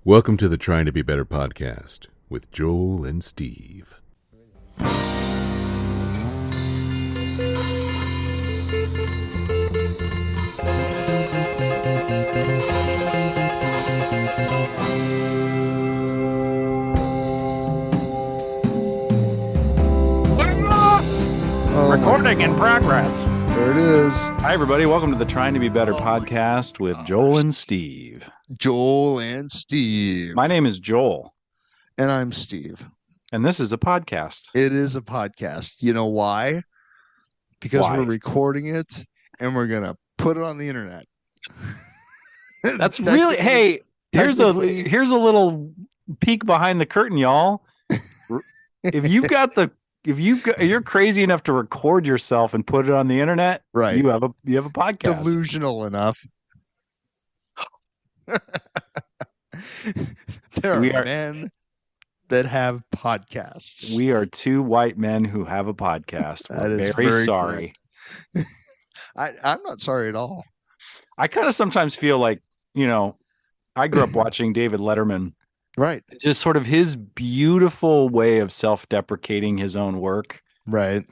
Welcome to the Trying to Be Better podcast with Joel and Steve. Recording in progress. There it is. Hi, everybody. Welcome to the Trying to Be Better podcast with Joel and Steve. Joel and Steve. My name is Joel. And I'm Steve. And this is a podcast. It is a podcast. You know why? Because Why? we're recording it and we're going to put it on the internet. That's really, hey, here's a little peek behind the curtain, y'all. If you're crazy enough to record yourself and put it on the internet, right? You have a podcast. Delusional enough. There are men that have podcasts. We are two white men who have a podcast. That We're is very sorry. I'm not sorry at all. I kind of sometimes feel like, I grew up watching David Letterman. Right. Just sort of his beautiful way of self-deprecating his own work. Right.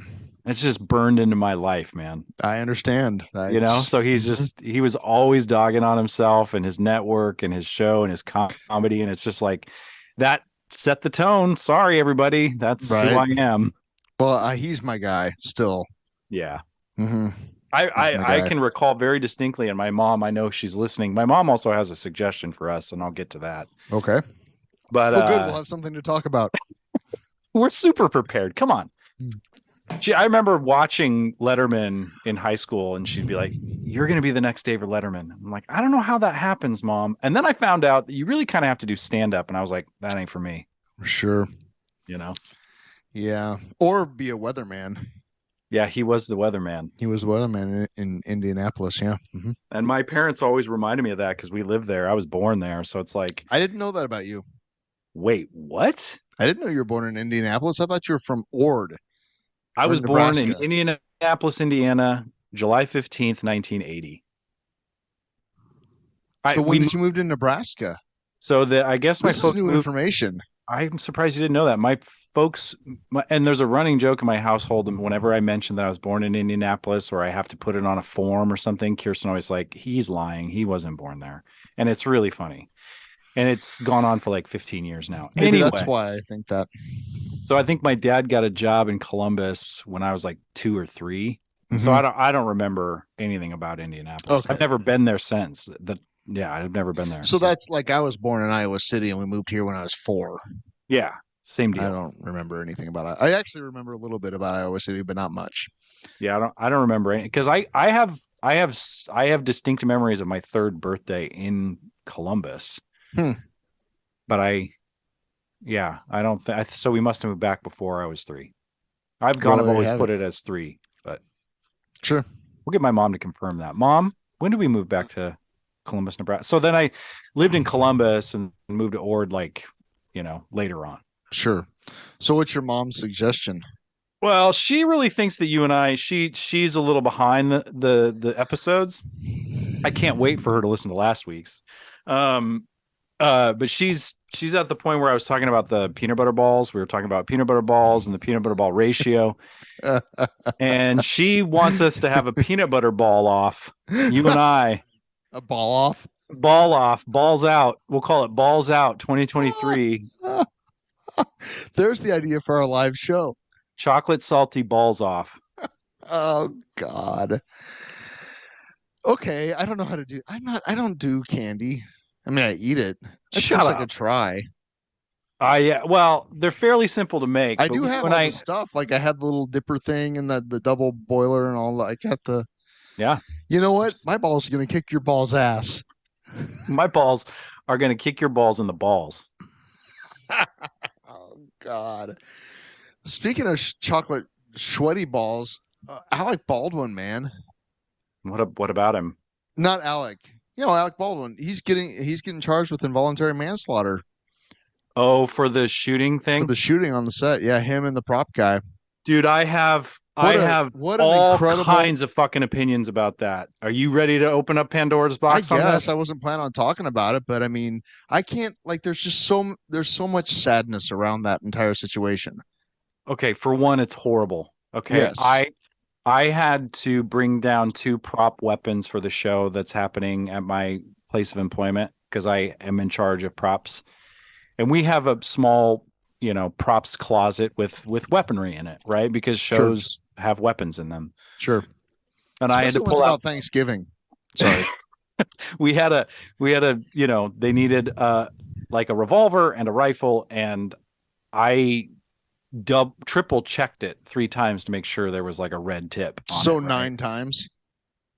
It's just burned into my life, man. I understand. So he was always dogging on himself and his network and his show and his comedy. And it's just like that set the tone. Sorry, everybody. That's right. Who I am. Well, he's my guy still. Yeah. Mm-hmm. I can recall very distinctly, and my mom, I know she's listening. My mom also has a suggestion for us, and I'll get to that. Okay. But good. We'll have something to talk about. We're super prepared. Come on. I remember watching Letterman in high school, and she'd be like, "You're going to be the next David Letterman." I'm like, "I don't know how that happens, Mom." And then I found out that you really kind of have to do stand-up, and I was like, "That ain't for me." Sure. Yeah. Or be a weatherman. Yeah, he was the weatherman. He was a weatherman in Indianapolis, yeah. Mm-hmm. And my parents always reminded me of that because we lived there. I was born there, so it's like... I didn't know that about you. Wait, what? I didn't know you were born in Indianapolis. I thought you were from Ord. I was born in Indianapolis, Indiana, July 15th, 1980. So when did you move to Nebraska? So I guess my folks new information. I'm surprised you didn't know that. My folks, and there's a running joke in my household, and whenever I mention that I was born in Indianapolis or I have to put it on a form or something, Kirsten always like, he's lying. He wasn't born there. And it's really funny. And it's gone on for like 15 years now. Maybe anyway, that's why I think that. So I think my dad got a job in Columbus when I was like 2 or 3. Mm-hmm. So I don't remember anything about Indianapolis. Okay. I've never been there since. I've never been there. So that's like I was born in Iowa City and we moved here when I was 4. Yeah, same deal. I don't remember anything about it. I actually remember a little bit about Iowa City, but not much. Yeah, I don't remember any because I have distinct memories of my 3rd birthday in Columbus. But I don't think so. We must have moved back before I was 3. I've always put it as 3, but sure. We'll get my mom to confirm that. Mom, when did we move back to Columbus, Nebraska? So then I lived in Columbus and moved to Ord later on. Sure. So what's your mom's suggestion? Well, she really thinks that you and I, she's a little behind the episodes. I can't wait for her to listen to last week's. But she's at the point where I was talking about the peanut butter balls. We were talking about peanut butter balls and the peanut butter ball ratio. And she wants us to have a peanut butter ball off. You and I. A ball off? Ball off. Balls out. We'll call it Balls Out 2023. There's the idea for our live show. Chocolate salty balls off. Oh, God. Okay. I don't know how to do. I don't do candy. I mean, I eat it. That Shut seems up. like a try. Yeah. Well, they're fairly simple to make. I do have all the stuff. Like I have the little dipper thing and the double boiler and all that. I got the. Yeah. You know what? My balls are going to kick your balls' ass. My balls are going to kick your balls in the balls. Oh, God. Speaking of chocolate sweaty balls, Alec Baldwin, man. What about him? Not Alec. Alec Baldwin. He's getting charged with involuntary manslaughter. Oh, for the shooting thing? For the shooting on the set. Yeah, him and the prop guy. Dude, I have I have what an all incredible kinds of fucking opinions about that. Are you ready to open up Pandora's box on this? I wasn't planning on talking about it, but I mean, I can't like there's so much sadness around that entire situation. Okay, for one, it's horrible. Okay, Yes. I had to bring down 2 prop weapons for the show that's happening at my place of employment because I am in charge of props. And we have a small, props closet with weaponry in it, right? Because Sure. shows have weapons in them. Sure. And I had to Especially when it's pull out about Thanksgiving. Sorry. we had a they needed like a revolver and a rifle, and I triple checked it 3 times to make sure there was like a red tip on So it, right? 9 times.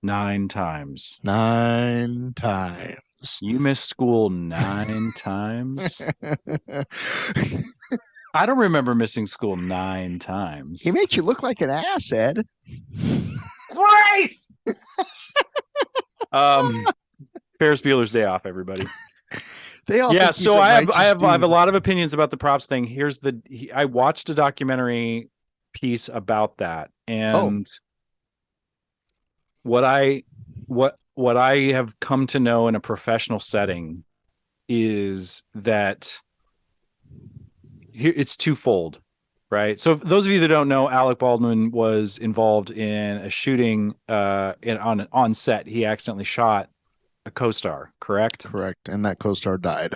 9 times. 9 times. You missed school 9 times? I don't remember missing school 9 times. He makes you look like an ass, Ed. Grace! Ferris Bueller's Day Off, everybody. They all Yeah, think he's so a I righteous have a dude. lot of opinions about the props thing. I watched a documentary piece about that, and what I have come to know in a professional setting is that here it's twofold, right? So those of you that don't know, Alec Baldwin was involved in a shooting on set. He accidentally shot a co-star, correct? Correct. And that co-star died.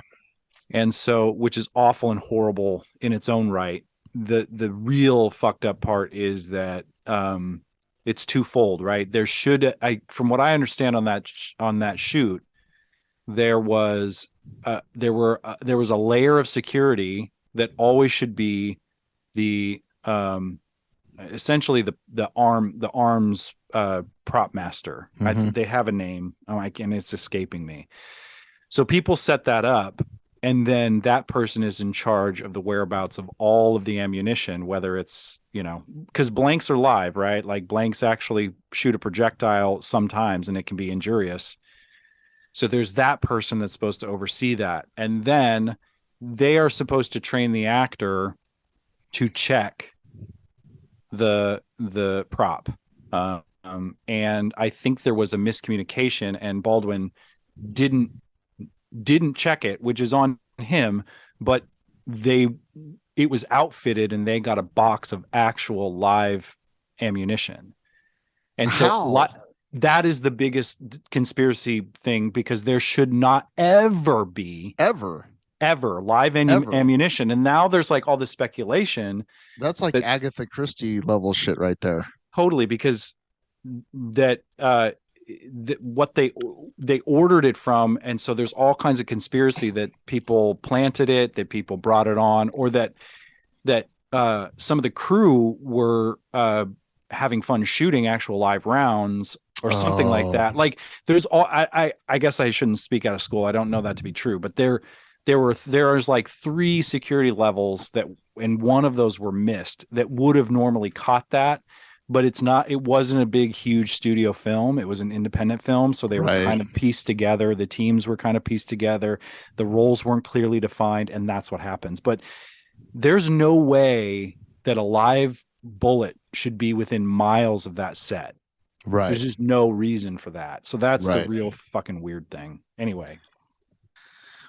And so, which is awful and horrible in its own right. The real fucked up part is that it's twofold, right? From what I understand on that shoot, there was there was a layer of security that always should be the essentially the arms prop master. Mm-hmm. They have a name, and it's escaping me. So people set that up, and then that person is in charge of the whereabouts of all of the ammunition, whether it's, because blanks are live, right? Like blanks actually shoot a projectile sometimes, and it can be injurious. So there's that person that's supposed to oversee that. And then they are supposed to train the actor to check the prop. And I think there was a miscommunication, and Baldwin didn't check it, which is on him, but it was outfitted and they got a box of actual live ammunition. And so that is the biggest conspiracy thing, because there should not ever be live ammunition. And now there's like all this speculation. That's like Agatha Christie level shit right there. Totally, because what they ordered it from, and so there's all kinds of conspiracy that people planted it, that people brought it on, or that some of the crew were having fun shooting actual live rounds or something like that. Like there's all I guess I shouldn't speak out of school. I don't know that to be true, but there's like 3 security levels that, and one of those were missed that would have normally caught that. But it wasn't a big, huge studio film. It was an independent film. So they were kind of pieced together. The teams were kind of pieced together. The roles weren't clearly defined. And that's what happens. But there's no way that a live bullet should be within miles of that set. Right. There's just no reason for that. So that's the real fucking weird thing. Anyway.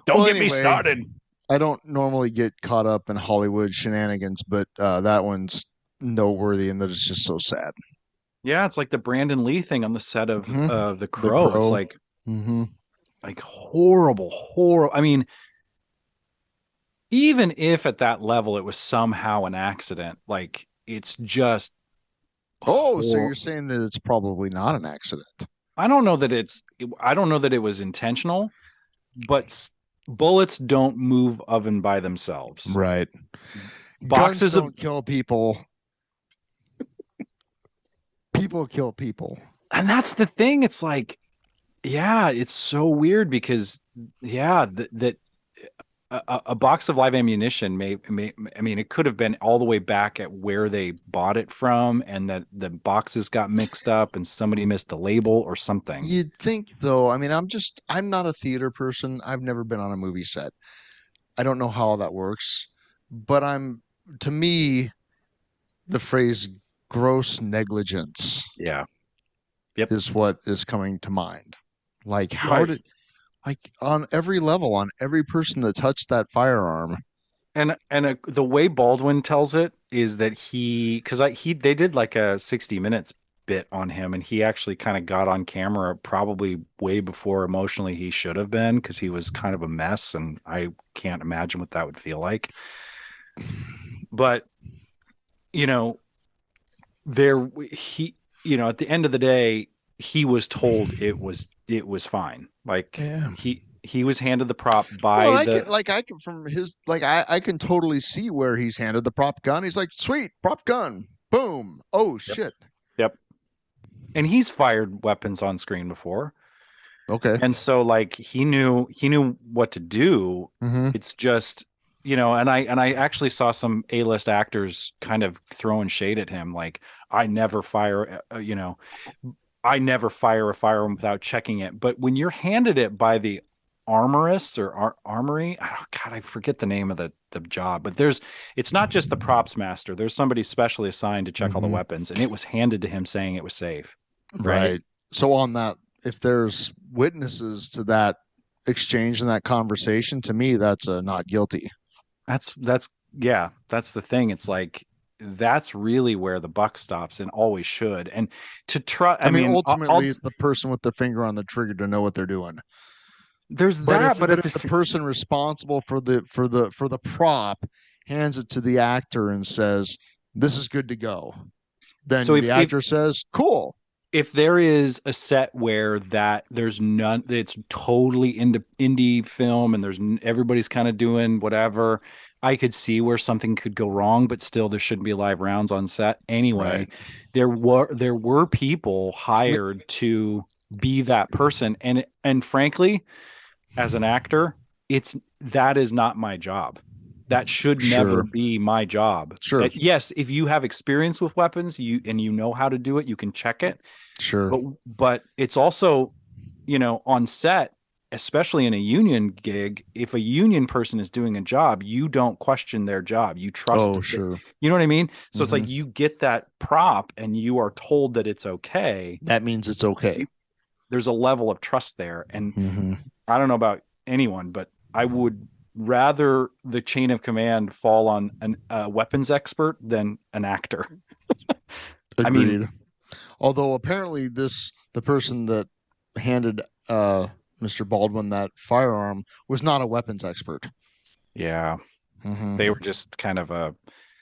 Don't get me started. I don't normally get caught up in Hollywood shenanigans, but that one's noteworthy, and that it's just so sad. Yeah, it's like the Brandon Lee thing on the set of The Crow. It's like like horrible. I mean, even if at that level it was somehow an accident, like it's just so you're saying that it's probably not an accident? I don't know that it was intentional, but bullets don't move oven by themselves. Right. Boxes Guns don't kill people. People kill people. And that's the thing. It's like, yeah, it's so weird because, that a box of live ammunition I mean, it could have been all the way back at where they bought it from, and that the boxes got mixed up and somebody missed the label or something. You'd think, though. I mean, I'm not a theater person. I've never been on a movie set. I don't know how that works, but to me, the phrase gross negligence. Yeah. Yep. Is what is coming to mind. Like on every level, on every person that touched that firearm. And the way Baldwin tells it is that they did like a 60 Minutes bit on him, and he actually kind of got on camera probably way before emotionally he should have been, because he was kind of a mess, and I can't imagine what that would feel like. But at the end of the day, he was told it was fine. Like, yeah. He was handed the prop by I can totally see where he's handed the prop gun. He's like, sweet, prop gun. Boom. Oh, shit. Yep. And he's fired weapons on screen before. Okay. And so like he knew what to do. Mm-hmm. It's just, and I actually saw some A-list actors kind of throwing shade at him. Like, I never fire a firearm without checking it. But when you're handed it by the armorist or armory, I forget the name of the job, but it's not just the props master. There's somebody specially assigned to check all the weapons, and it was handed to him saying it was safe. Right. So on that, if there's witnesses to that exchange and that conversation, to me, that's a not guilty. That's the thing. It's like, that's really where the buck stops, and always should. And to try, I mean, ultimately, it's the person with the finger on the trigger to know what they're doing. There's but if the person responsible for the prop hands it to the actor and says, "This is good to go," then the actor says, "Cool." If there is a set where there's none, it's totally indie film, and everybody's kind of doing whatever, I could see where something could go wrong, but still there shouldn't be live rounds on set anyway. Right. There were people hired to be that person, and frankly, as an actor, that is not my job. That should never be my job. Sure. Yes, if you have experience with weapons, you know how to do it, you can check it. Sure. But it's also, on set, especially in a union gig, if a union person is doing a job, you don't question their job. You trust. Oh, sure. You know what I mean? So it's like, you get that prop and you are told that it's okay. That means it's okay. There's a level of trust there. And I don't know about anyone, but I would rather the chain of command fall on a weapons expert than an actor. Agreed. I mean, although apparently the person that handed Mr. Baldwin that firearm was not a weapons expert. Yeah. They were just kind of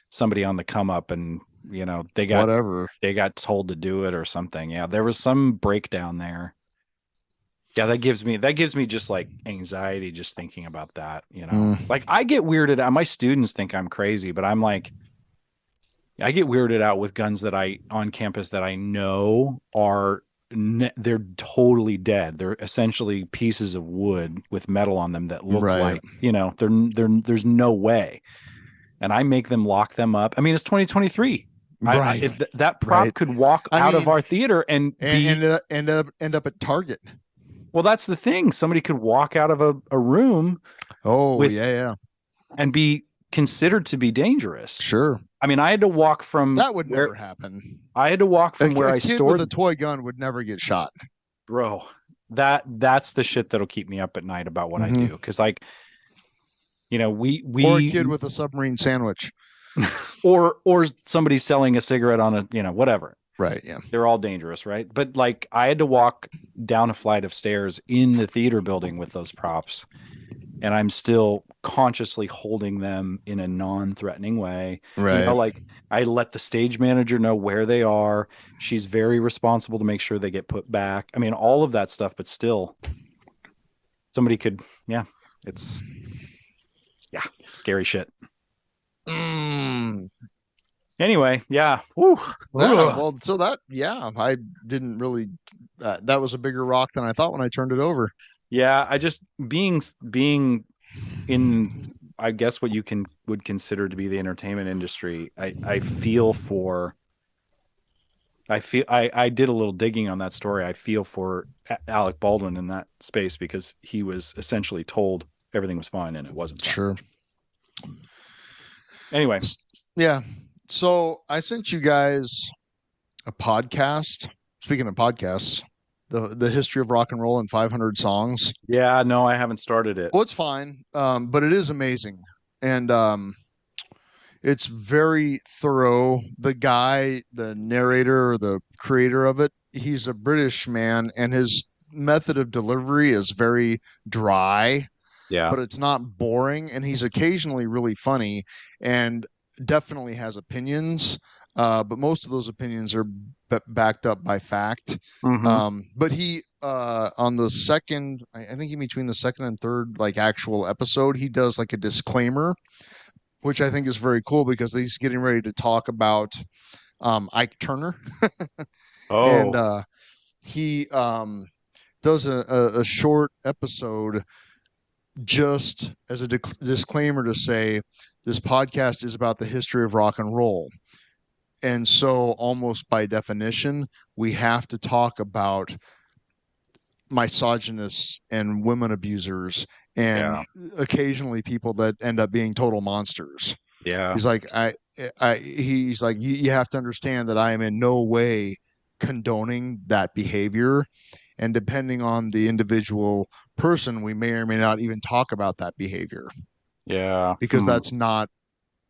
somebody on the come up, and they got told to do it or something. Yeah, there was some breakdown there. Yeah, that gives me just like anxiety just thinking about that, Like, I get weirded out. My students think I'm crazy, but I'm like, I get weirded out with guns on campus that I know they're totally dead. They're essentially pieces of wood with metal on them that look like, there's no way. And I make them lock them up. I mean, it's 2023. Right. If that prop could walk out of our theater and end up at Target. Well, that's the thing. Somebody could walk out of a room. Oh, yeah. And be considered to be dangerous. Sure. I mean, I had to walk from that would never happen. I had to walk from where I stored. A kid with a toy gun would never get shot. Bro, that's the shit that'll keep me up at night about what I do. Because, like, we or a kid with a submarine sandwich, or somebody selling a cigarette on a whatever. Right. Yeah. They're all dangerous, right? But like, I had to walk down a flight of stairs in the theater building with those props, and I'm still consciously holding them in a non-threatening way. Right. Like, I let the stage manager know where they are. She's very responsible to make sure they get put back. I mean, all of that stuff, but still somebody could, it's scary shit. Anyway, yeah. Woo. Well, so I didn't really. That was a bigger rock than I thought when I turned it over. Yeah, I just being in, I guess, what you would consider to be the entertainment industry. I did a little digging on that story. I feel for Alec Baldwin in that space, because he was essentially told everything was fine and it wasn't fine. Sure. Anyway. Yeah. So I sent you guys a podcast. Speaking of podcasts, the history of rock and roll in 500 songs. Yeah, no, I haven't started it. Well, it's fine, but it is amazing, and it's very thorough. The guy, the narrator, or the creator of it, he's a British man, and his method of delivery is very dry, Yeah. but it's not boring. And he's occasionally really funny and definitely has opinions. But most of those opinions are backed up by fact. But he, on the second, I think in between the second and third, like actual episode, he does like a disclaimer, which I think is very cool because he's getting ready to talk about Ike Turner. Oh. And he does a short episode just as a disclaimer to say this podcast is about the history of rock and roll. And so almost by definition, we have to talk about misogynists and women abusers and occasionally people that end up being total monsters. Yeah. He's like, he's like, you have to understand that I am in no way condoning that behavior. And depending on the individual person, we may or may not even talk about that behavior. Yeah. Because that's not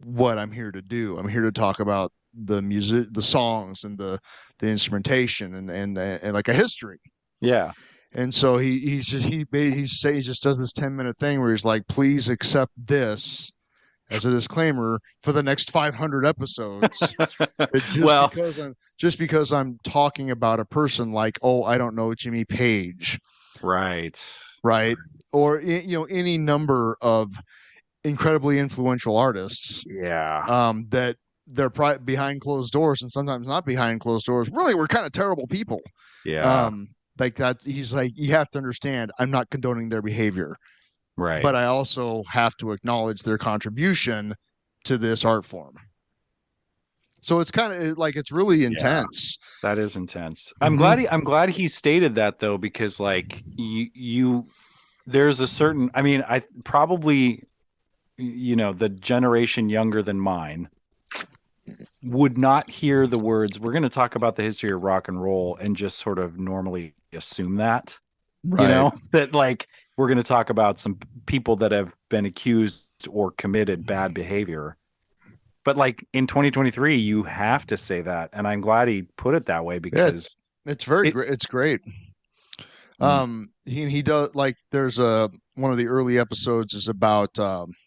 what I'm here to do. I'm here to talk about the music, the songs, and the instrumentation, and like a history. Yeah. And so he just does this 10-minute thing where he's like, please accept this as a disclaimer for the next 500 episodes. Just because I'm talking about a person like, oh, I don't know, Jimmy Page. Right. Or, any number of incredibly influential artists. Yeah. That they're behind closed doors and sometimes not behind closed doors. Really, we're kind of terrible people. Yeah. Like that. He's like, you have to understand, I'm not condoning their behavior. Right. But I also have to acknowledge their contribution to this art form. So it's kind of like, it's really intense. Yeah, that is intense. I'm glad he stated that though, because like there's a certain, I mean, I probably, the generation younger than mine would not hear the words, we're going to talk about the history of rock and roll, and just sort of normally assume that, that like, we're going to talk about some people that have been accused or committed bad behavior. But like in 2023, you have to say that. And I'm glad he put it that way because it's great. It's great. He does, like, there's one of the early episodes is about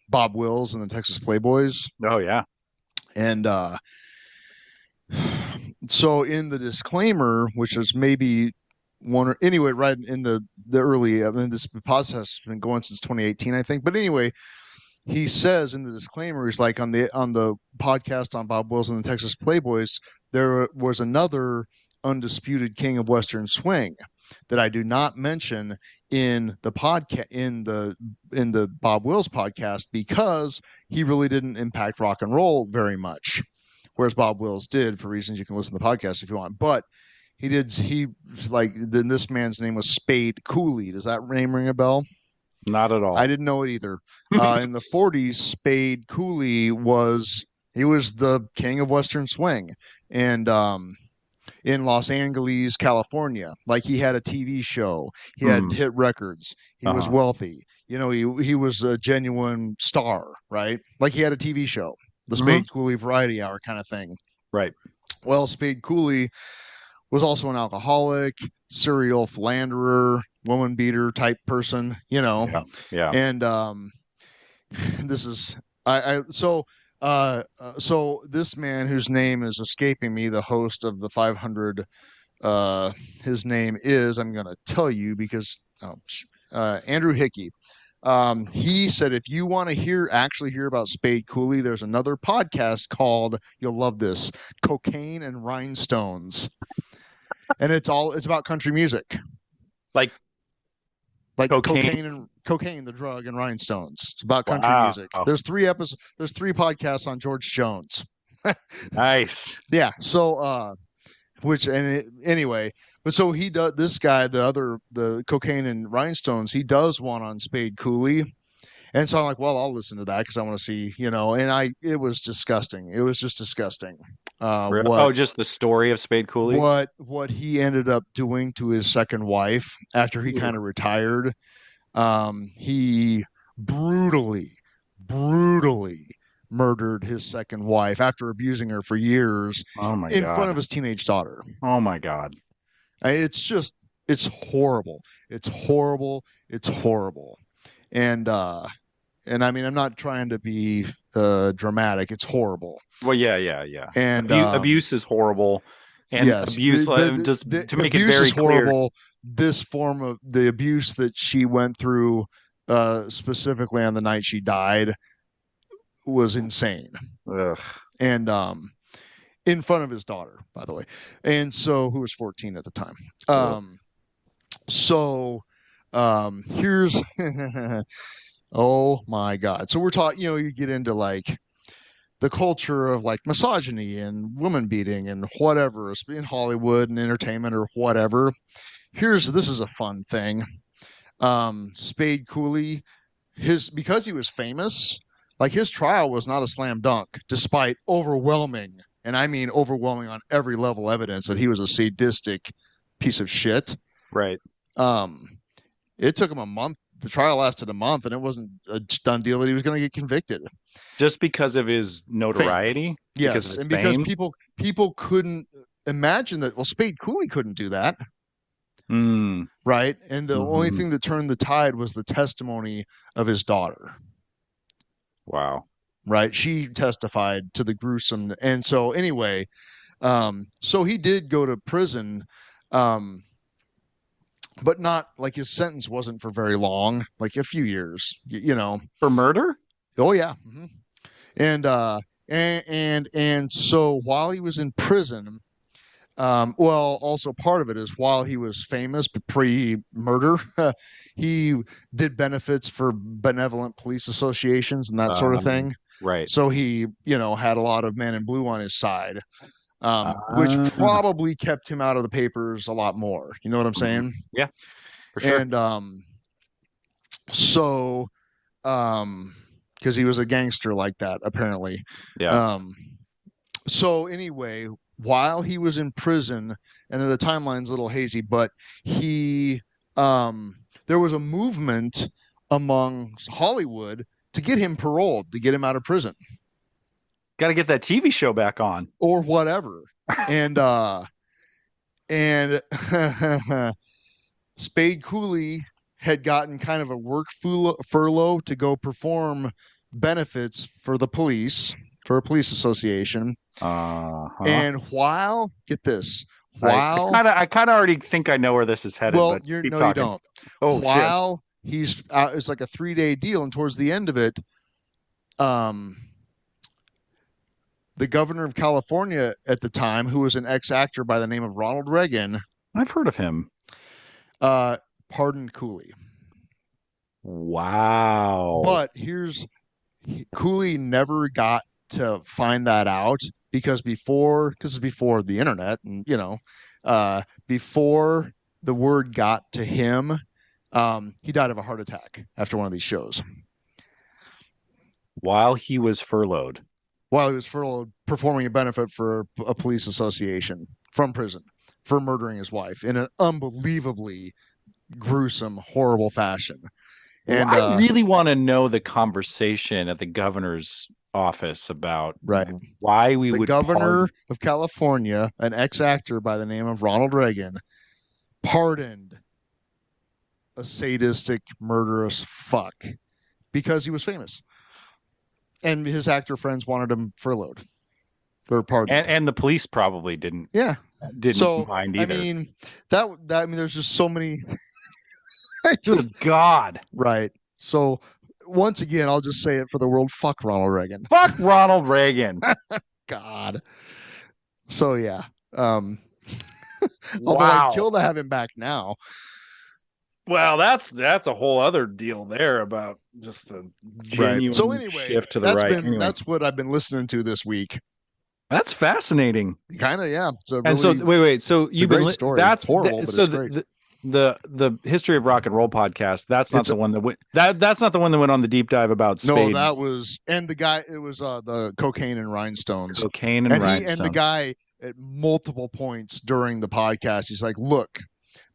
Bob Wills and the Texas Playboys. Oh yeah. And so in the disclaimer, which is maybe right in the early, I mean, this podcast has been going since 2018, I think. But anyway, he says in the disclaimer, he's like, on the podcast on Bob Wills and the Texas Playboys, there was another undisputed king of Western swing that I do not mention in the podcast, in the Bob Wills podcast, because he really didn't impact rock and roll very much, whereas Bob Wills did, for reasons you can listen to the podcast if you want. But then this man's name was Spade Cooley. Does that name ring a bell? Not at all. I didn't know it either. In the 40s, Spade Cooley was the king of Western swing, and in Los Angeles, California, like, he had a TV show, he had hit records, he was wealthy, he was a genuine star, right? Like, he had a TV show, the Spade Cooley Variety Hour kind of thing. Right. Well, Spade Cooley was also an alcoholic, serial philanderer, woman beater type person, Yeah. And this is so this man, whose name is escaping me, the host of the 500, his name is, I'm going to tell you because Andrew Hickey. He said, if you want to actually hear about Spade Cooley, there's another podcast called, you'll love this, Cocaine and Rhinestones. And it's about country music. Like cocaine, the drug, and rhinestones. It's about country music. There's 3 episodes. There's 3 podcasts on George Jones. Nice. Yeah. So, anyway, but so he does, this guy, the Cocaine and Rhinestones, he does one on Spade Cooley, And so I'm like, well, I'll listen to that because I want to see, it was disgusting. It was just disgusting. Just the story of Spade Cooley? What he ended up doing to his second wife after he kind of retired. He brutally murdered his second wife after abusing her for years in front of his teenage daughter. Oh my God. It's horrible. It's horrible. It's horrible. And I mean, I'm not trying to be dramatic. It's horrible. Well, yeah. And abuse is horrible. And yes, abuse, to make it very horrible. Clear. This form of the abuse that she went through, specifically on the night she died, was insane. Ugh. And in front of his daughter, by the way, and so who was 14 at the time. Here's oh my God. So we're talking, you get into like the culture of like misogyny and woman beating and whatever in Hollywood and entertainment or whatever. This is a fun thing. Spade Cooley, because he was famous, like his trial was not a slam dunk, despite overwhelming, and I mean overwhelming on every level evidence that he was a sadistic piece of shit. Right. It took him a month. The trial lasted a month, and it wasn't a done deal that he was going to get convicted. Just because of his notoriety? Fame. Yes, because people couldn't imagine that. Well, Spade Cooley couldn't do that. Right? And the only thing that turned the tide was the testimony of his daughter. Wow. Right? She testified to the gruesome. And so anyway, so he did go to prison, but not like his sentence wasn't for very long, like a few years, For murder? Oh yeah. Mm-hmm. And so while he was in prison, also part of it is while he was famous, but pre-murder, he did benefits for benevolent police associations and that sort of thing. Right. So he, had a lot of men in blue on his side, which probably kept him out of the papers a lot more. You know what I'm saying? Yeah, for sure. And because he was a gangster like that, apparently. Yeah. So anyway, while he was in prison, and the timeline's a little hazy, but he there was a movement among Hollywood to get him paroled, to get him out of prison. Got to get that TV show back on. Or whatever. And Spade Cooley had gotten kind of a work furlough to go perform benefits for the police, for a police association. And get this, I kind of already think I know where this is headed. Well, but you don't. Oh, while he's it's like a 3-day deal, and towards the end of it, the governor of California at the time, who was an ex-actor by the name of Ronald Reagan, I've heard of him, pardoned Cooley. Wow. But Cooley never got to find that out because before the internet, and before the word got to him, he died of a heart attack after one of these shows. While he was furloughed, performing a benefit for a police association from prison for murdering his wife in an unbelievably gruesome, horrible fashion. And I really want to know the conversation at the governor's office about why the governor of California, an ex-actor by the name of Ronald Reagan, pardoned a sadistic, murderous fuck because he was famous. And his actor friends wanted him furloughed or pardoned. And the police probably didn't. Yeah. Didn't mind either. I mean, there's just so many. Good God. Right. So once again, I'll just say it for the world. Fuck Ronald Reagan. Fuck Ronald Reagan. God. So yeah. Wow. Although I'd kill to have him back now. Well, that's a whole other deal there about just the genuine shift to the right. That's what I've been listening to this week. That's fascinating. Kind of, yeah. So wait. So you've been story. That's horrible, but it's great. the History of Rock and Roll podcast. That's not the one that went. That's not the one that went on the deep dive about Spade. No, that was, and the guy. It was the Cocaine and Rhinestones. Cocaine and Rhinestones. And the guy at multiple points during the podcast, he's like, "Look,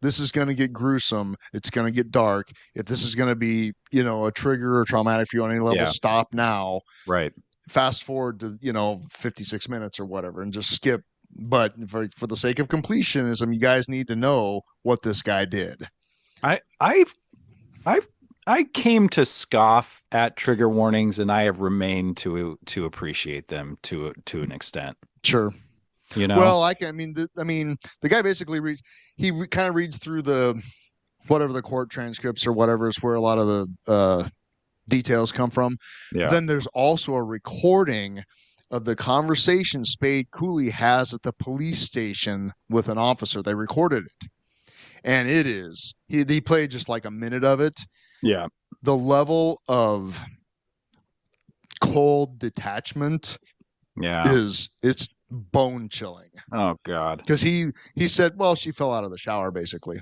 this is going to get gruesome. It's going to get dark. If this is going to be, a trigger or traumatic for you on any level, stop now. Right. Fast forward to 56 minutes or whatever, and just skip." But for the sake of completionism, you guys need to know what this guy did. I came to scoff at trigger warnings, and I have remained to appreciate them to an extent. Sure. Well, the guy basically reads. He kind of reads through the whatever the court transcripts or whatever is where a lot of the details come from. Yeah. Then there's also a recording of the conversation Spade Cooley has at the police station with an officer. They recorded it. And it is, he played just like a minute of it. Yeah. The level of cold detachment it's bone chilling. Oh God. Because he said, well, she fell out of the shower basically.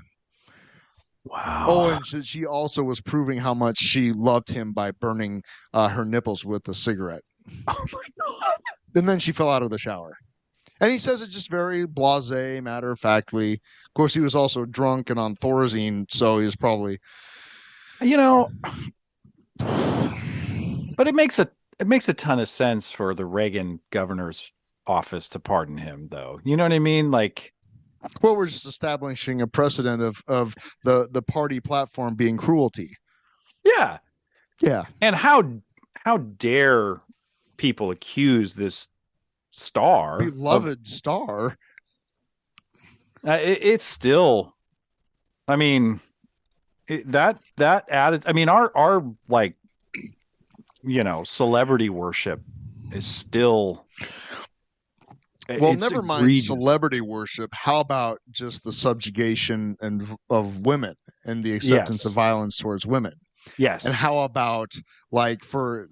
Wow. Oh, and she also was proving how much she loved him by burning her nipples with a cigarette. Oh my God. And then she fell out of the shower. And he says it just very blasé, matter-of-factly. Of course, he was also drunk and on Thorazine, so he was probably... But it makes a ton of sense for the Reagan governor's office to pardon him, though. You know what I mean? Like... Well, we're just establishing a precedent of the party platform being cruelty. Yeah. Yeah. And how dare people accuse this beloved star? It's still, I mean, that added, I mean, our like, celebrity worship is still, well, never mind celebrity worship. How about just the subjugation of women and the acceptance of violence towards women? Yes. And how about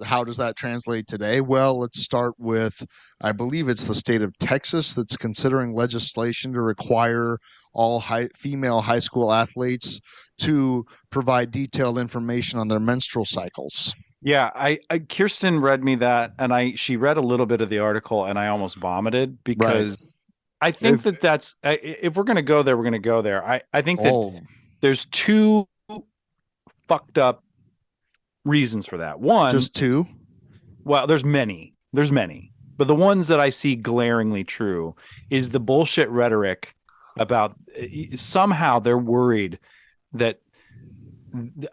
how does that translate today? Well, let's start with, I believe it's the state of Texas that's considering legislation to require all female high school athletes to provide detailed information on their menstrual cycles. Yeah, I Kirsten read me that, and she read a little bit of the article, and I almost vomited because I think that's if we're going to go there, we're going to go there. I think that there's two fucked up reasons for that. One, just two. Well, there's many, but the ones that I see glaringly true is the bullshit rhetoric about somehow they're worried that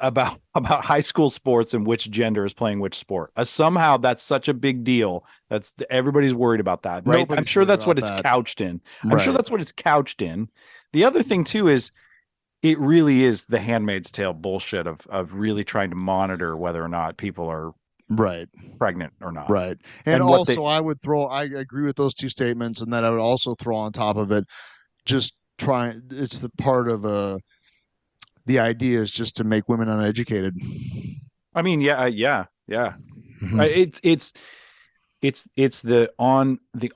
about high school sports and which gender is playing which sport. Somehow that's such a big deal. Everybody's worried about that, right? I'm sure that's what it's couched in. I'm sure that's what it's couched in. The other thing too is it really is the Handmaid's Tale bullshit of really trying to monitor whether or not people are pregnant or not. Right. And also I agree with those two statements, and then I would also throw on top of it it's the part of the idea is just to make women uneducated. I mean, yeah. Mm-hmm. It's the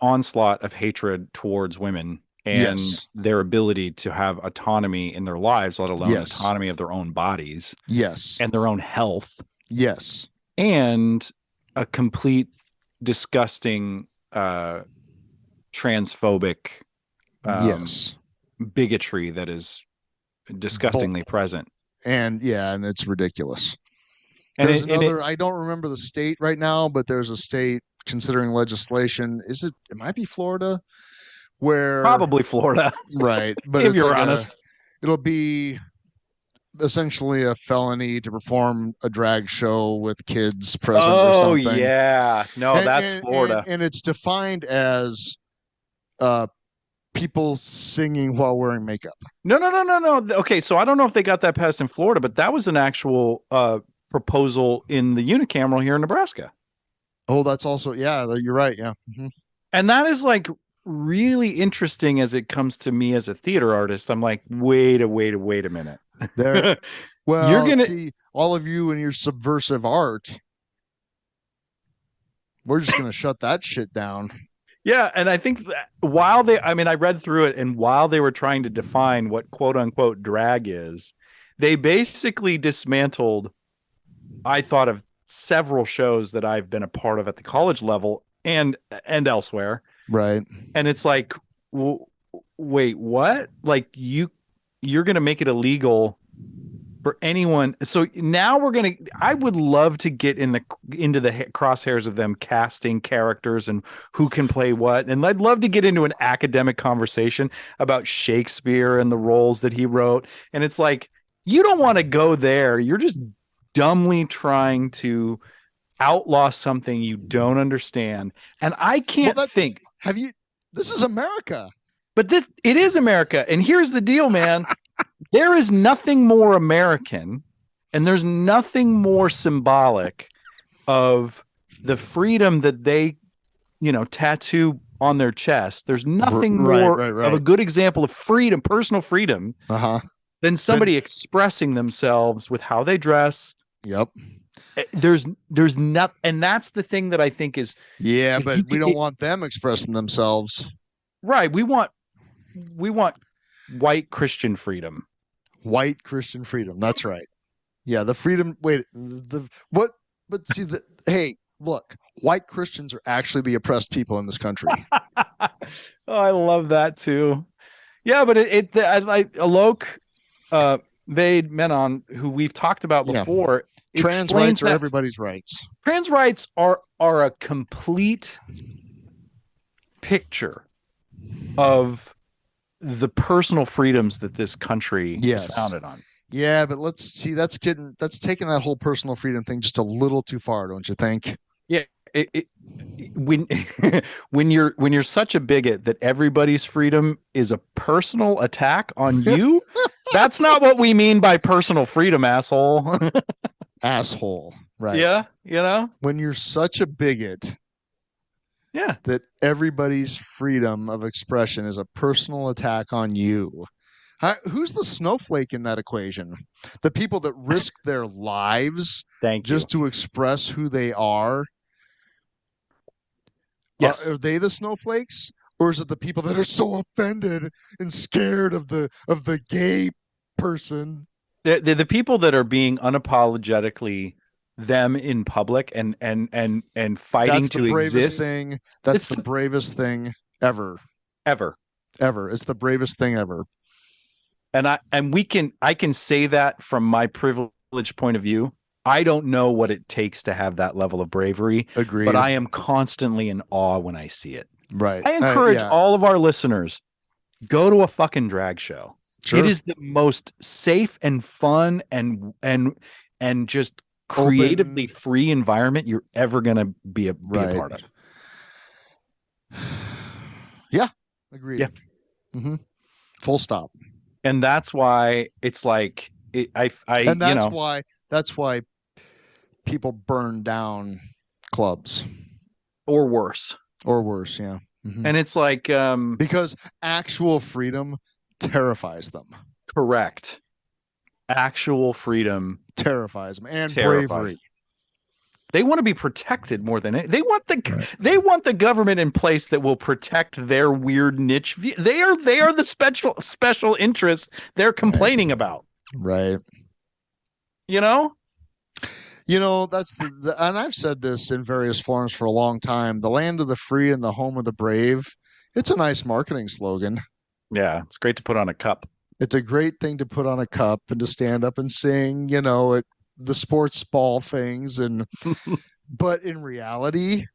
onslaught of hatred towards women and their ability to have autonomy in their lives, let alone autonomy of their own bodies. Yes. And their own health. Yes. And a complete disgusting transphobic bigotry that is disgustingly present. And it's ridiculous. And I don't remember the state right now, but there's a state considering legislation. It might be Florida, where probably Florida. Right. But if you're honest, it'll be essentially a felony to perform a drag show with kids present or something. Oh yeah. No, that's Florida. And it's defined as people singing while wearing makeup. No. Okay, so I don't know if they got that passed in Florida, but that was an actual proposal in the unicameral here in Nebraska. Oh, that's also, you're right. Yeah. Mm-hmm. And that is like really interesting as it comes to me as a theater artist. I'm like, wait a minute. There. Well, you're gonna see all of you and your subversive art. We're just gonna shut that shit down. Yeah, and I think that while I read through it, and while they were trying to define what quote unquote drag is, they basically dismantled, I thought, of several shows that I've been a part of at the college level and elsewhere. Right. And it's like, wait, what? Like you're going to make it illegal for anyone. So now I would love to get into the crosshairs of them casting characters and who can play what. And I'd love to get into an academic conversation about Shakespeare and the roles that he wrote. And it's like, you don't want to go there. You're just dumbly trying to outlaw something you don't understand. And I can't think. This is America. But it is America. And here's the deal, man. There is nothing more American and there's nothing more symbolic of the freedom that they, tattoo on their chest. There's nothing more of a good example of freedom, personal freedom, than somebody expressing themselves with how they dress. Yep. There's not, and that's the thing that I think is. Yeah, but we don't want them expressing themselves. Right. We want white Christian freedom. White Christian freedom. That's right. Yeah, the freedom. Wait, what? But see, hey, look, white Christians are actually the oppressed people in this country. Oh, I love that too. Yeah, but I like Alok Vade Menon, who we've talked about before. Trans rights are everybody's rights. Trans rights are a complete picture of the personal freedoms that this country is founded on. Yeah, but let's see, that's taking that whole personal freedom thing just a little too far, don't you think? Yeah. When you're such a bigot that everybody's freedom is a personal attack on you, that's not what we mean by personal freedom, asshole. Asshole, right? Yeah, when you're such a bigot, that everybody's freedom of expression is a personal attack on you. Who's the snowflake in that equation? The people that risk their lives just to express who they are. Yes. Are they the snowflakes, or is it the people that are so offended and scared of the gay person? They're the people that are being unapologetically them in public and fighting to exist. That's the bravest thing ever. It's the bravest thing ever. And I can say that from my privileged point of view. I don't know what it takes to have that level of bravery. Agreed. But I am constantly in awe when I see it. Right. I encourage all of our listeners, go to a fucking drag show. Sure. It is the most safe and fun and just creatively free environment you're ever going to be a part of. Yeah. Agreed. Yeah. Mm-hmm. Full stop. And that's why it's like that's why people burn down clubs or worse. Yeah. Mm-hmm. And it's like because actual freedom terrifies them. Correct. Actual freedom terrifies them, and bravery. They want to be protected more than they want the government in place that will protect their weird niche. They are the special interest they're complaining about. Right. That's and I've said this in various forms for a long time. The land of the free and the home of the brave. It's a nice marketing slogan. Yeah, it's great to put on a cup. It's a great thing to put on a cup and to stand up and sing, at the sports ball things. But in reality,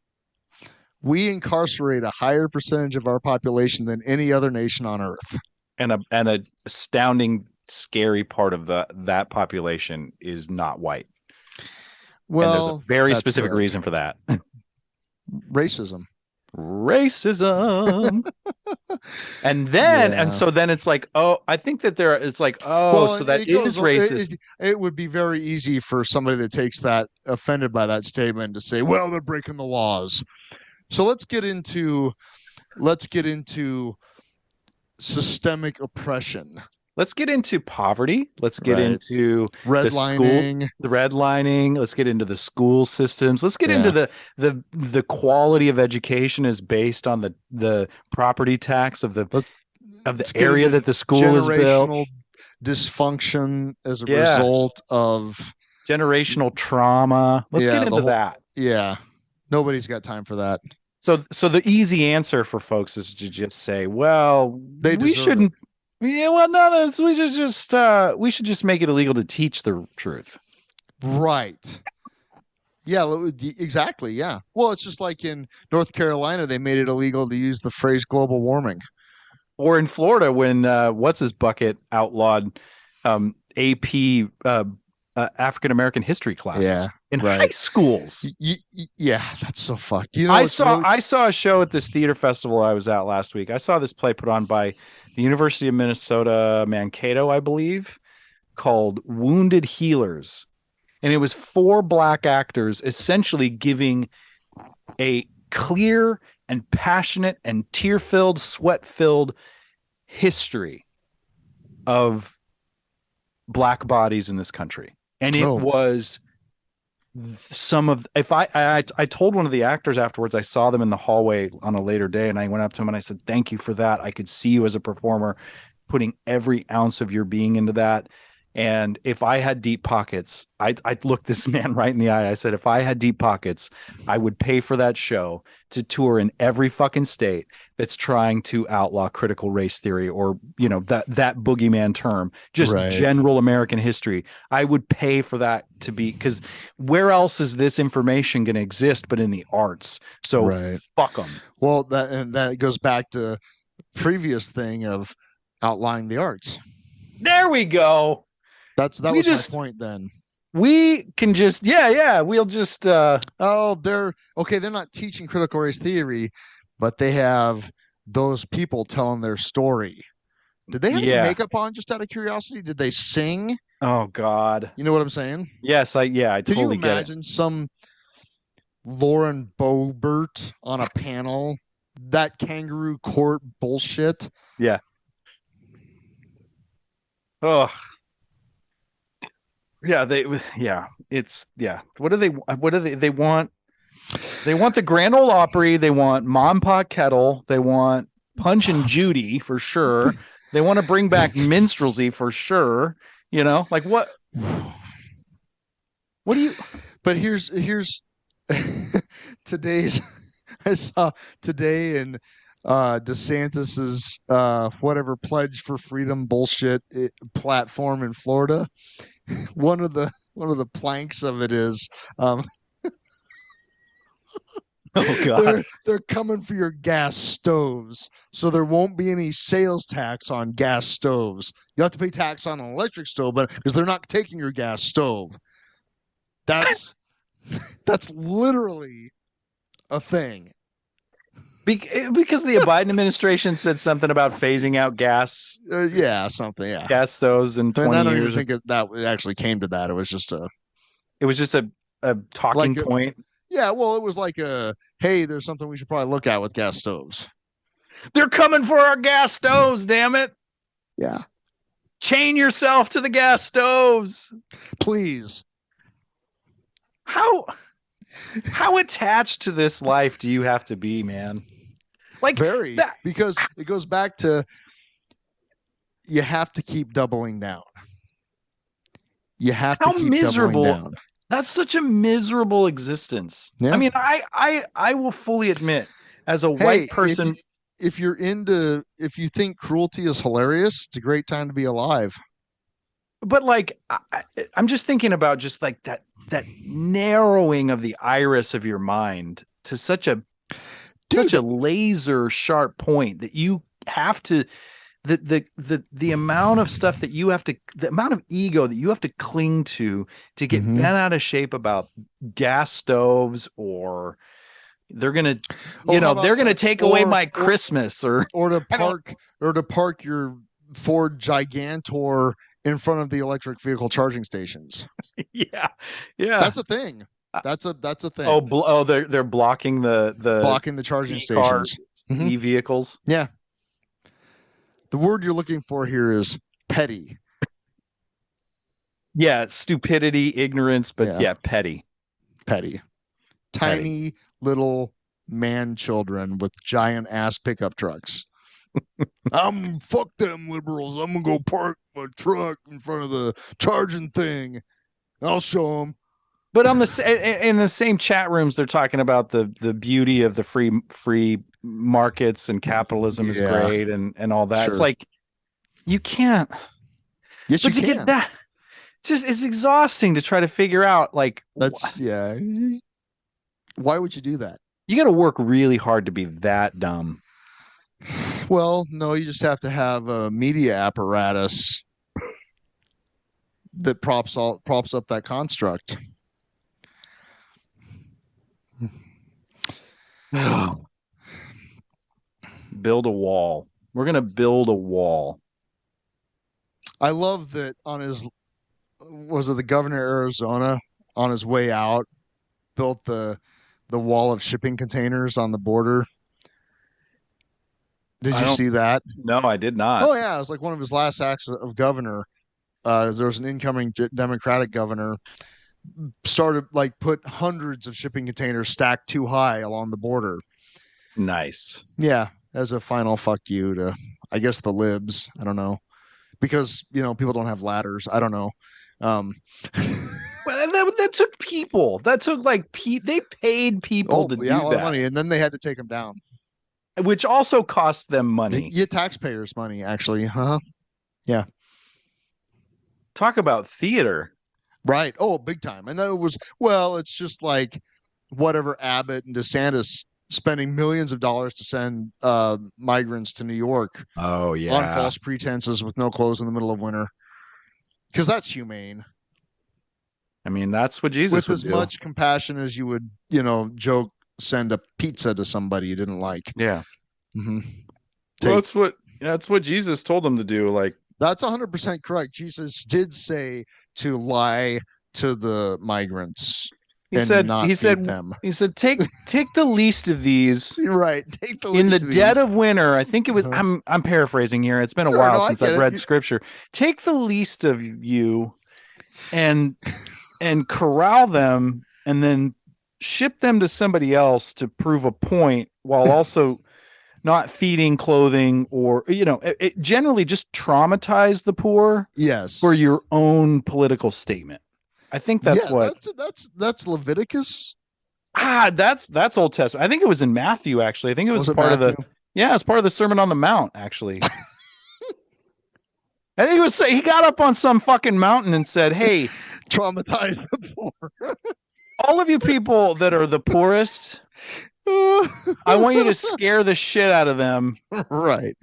we incarcerate a higher percentage of our population than any other nation on earth. And a astounding, scary part of that population is not white. Well, and there's a very specific reason for that. Racism. And then it's like, I think that it's like, so that is racist. It would be very easy for somebody that takes that offended by that statement to say, well, they're breaking the laws. So let's get into systemic oppression. Let's get into poverty. Let's get Right. into Redlining. the redlining. Let's get into the school systems. Let's get Yeah. into the quality of education is based on the property tax of the Let's get area into that the school is built. generational dysfunction as a Yeah. result of Generational trauma. Let's Yeah, get the into whole- that. yeah. Nobody's got time for that. So the easy answer for folks is to just say, well, They we deserve shouldn't. Yeah, well, no, we should just make it illegal to teach the truth. Right. Yeah, exactly. Yeah. Well, it's just like in North Carolina, they made it illegal to use the phrase global warming. Or in Florida, when what's his bucket outlawed AP African American history classes in high schools. Yeah, that's so fucked. I saw a show at this theater festival I was at last week. I saw this play put on by the University of Minnesota Mankato, I believe, called Wounded Healers. And it was 4 black actors essentially giving a clear and passionate and tear-filled, sweat-filled history of black bodies in this country. And it was some of, I told one of the actors afterwards, I saw them in the hallway on a later day, and I went up to him and I said, thank you for that. I could see you as a performer putting every ounce of your being into that. And if I had deep pockets, I'd look this man right in the eye. I said, if I had deep pockets, I would pay for that show to tour in every fucking state that's trying to outlaw critical race theory, or, that boogeyman term, just general American history. I would pay for that to be, because where else is this information going to exist but in the arts? So fuck them. Well, that goes back to the previous thing of outlawing the arts. There we go. That was my point then. We can just, we'll just. They're not teaching critical race theory, but they have those people telling their story. Did they have any makeup on, just out of curiosity? Did they sing? Oh, God. You know what I'm saying? Yes, I totally get it. Can you imagine some Lauren Boebert on a panel? That kangaroo court bullshit? Yeah. Oh. Yeah, What do they want? They want the Grand Ole Opry. They want Mom Pa Kettle. They want Punch and Judy for sure. They want to bring back minstrelsy for sure. Like what? What do you? But here's today's. I saw today in DeSantis's whatever Pledge for Freedom bullshit platform in Florida. One of the planks of it is oh God, they're coming for your gas stoves, so there won't be any sales tax on gas stoves. You have to pay tax on an electric stove, but because they're not taking your gas stove. That's literally a thing. Because the Biden administration said something about phasing out gas. Gas stoves in 20 years. I don't even think that it actually came to that. It was just a talking point. Yeah, well, it was like hey, there's something we should probably look at with gas stoves. They're coming for our gas stoves, damn it. Yeah. Chain yourself to the gas stoves. Please. How attached to this life do you have to be, man? Like very, because it goes back to you have to keep doubling down. You have to keep miserable. Doubling down. That's such a miserable existence. Yeah. I mean, I will fully admit, as a white person, if you think cruelty is hilarious, it's a great time to be alive. But like, I'm just thinking about just like that narrowing of the iris of your mind to such a laser sharp point that you have to, the amount of stuff that you have to, the amount of ego that you have to cling to get bent out of shape about gas stoves, or they're going to, they're going to take away my Christmas or to park your Ford Gigantor in front of the electric vehicle charging stations. Yeah. That's a thing. That's a thing. They're blocking the charging stations. E-vehicles. Yeah. The word you're looking for here is petty. Yeah, stupidity, ignorance, but yeah, petty. Tiny little man children with giant ass pickup trucks. Fuck them liberals. I'm gonna go park my truck in front of the charging thing. I'll show them. But in the same chat rooms, they're talking about the beauty of the free markets and capitalism is great and all that. Sure. It's like you can't. Yes, but you to can. Get that, just it's exhausting to try to figure out. Like that's Why would you do that? You got to work really hard to be that dumb. Well, no, you just have to have a media apparatus that props up that construct. Build a wall. We're going to build a wall. I love that the governor of Arizona on his way out built the wall of shipping containers on the border. Did you see that? No, I did not. Oh yeah, it was like one of his last acts of governor. There was an incoming Democratic governor started put hundreds of shipping containers stacked too high along the border. Nice. Yeah, as a final fuck you to, I guess, the libs. I don't know, because people don't have ladders. I don't know. Well, that took people. That took they paid people to do that. A lot of money, and then they had to take them down, which also cost them money. Taxpayers' money, actually. Yeah. Talk about theater. Right. Oh, big time. And that was, it's just like whatever Abbott and DeSantis spending millions of dollars to send migrants to New York. Oh, yeah. On false pretenses with no clothes in the middle of winter. Because that's humane. I mean, that's what Jesus would do. With as much compassion as you would, joke, send a pizza to somebody you didn't like. Yeah. Mm-hmm. Well, that's what Jesus told them to do. That's 100% correct. Jesus did say to lie to the migrants. He said, take the least of these. Right. Take the least in the dead of winter. I think it was, I'm paraphrasing here. It's been a while since I've read scripture. Take the least of you and corral them and then ship them to somebody else to prove a point while also not feeding, clothing, or it generally just traumatize the poor. Yes, for your own political statement. I think that's that's Leviticus. That's Old Testament. I think it was in Matthew. Actually, I think it was part of it's part of the Sermon on the Mount. Actually, I think he got up on some fucking mountain and said, "Hey, traumatize the poor." All of you people that are the poorest, I want you to scare the shit out of them. Right.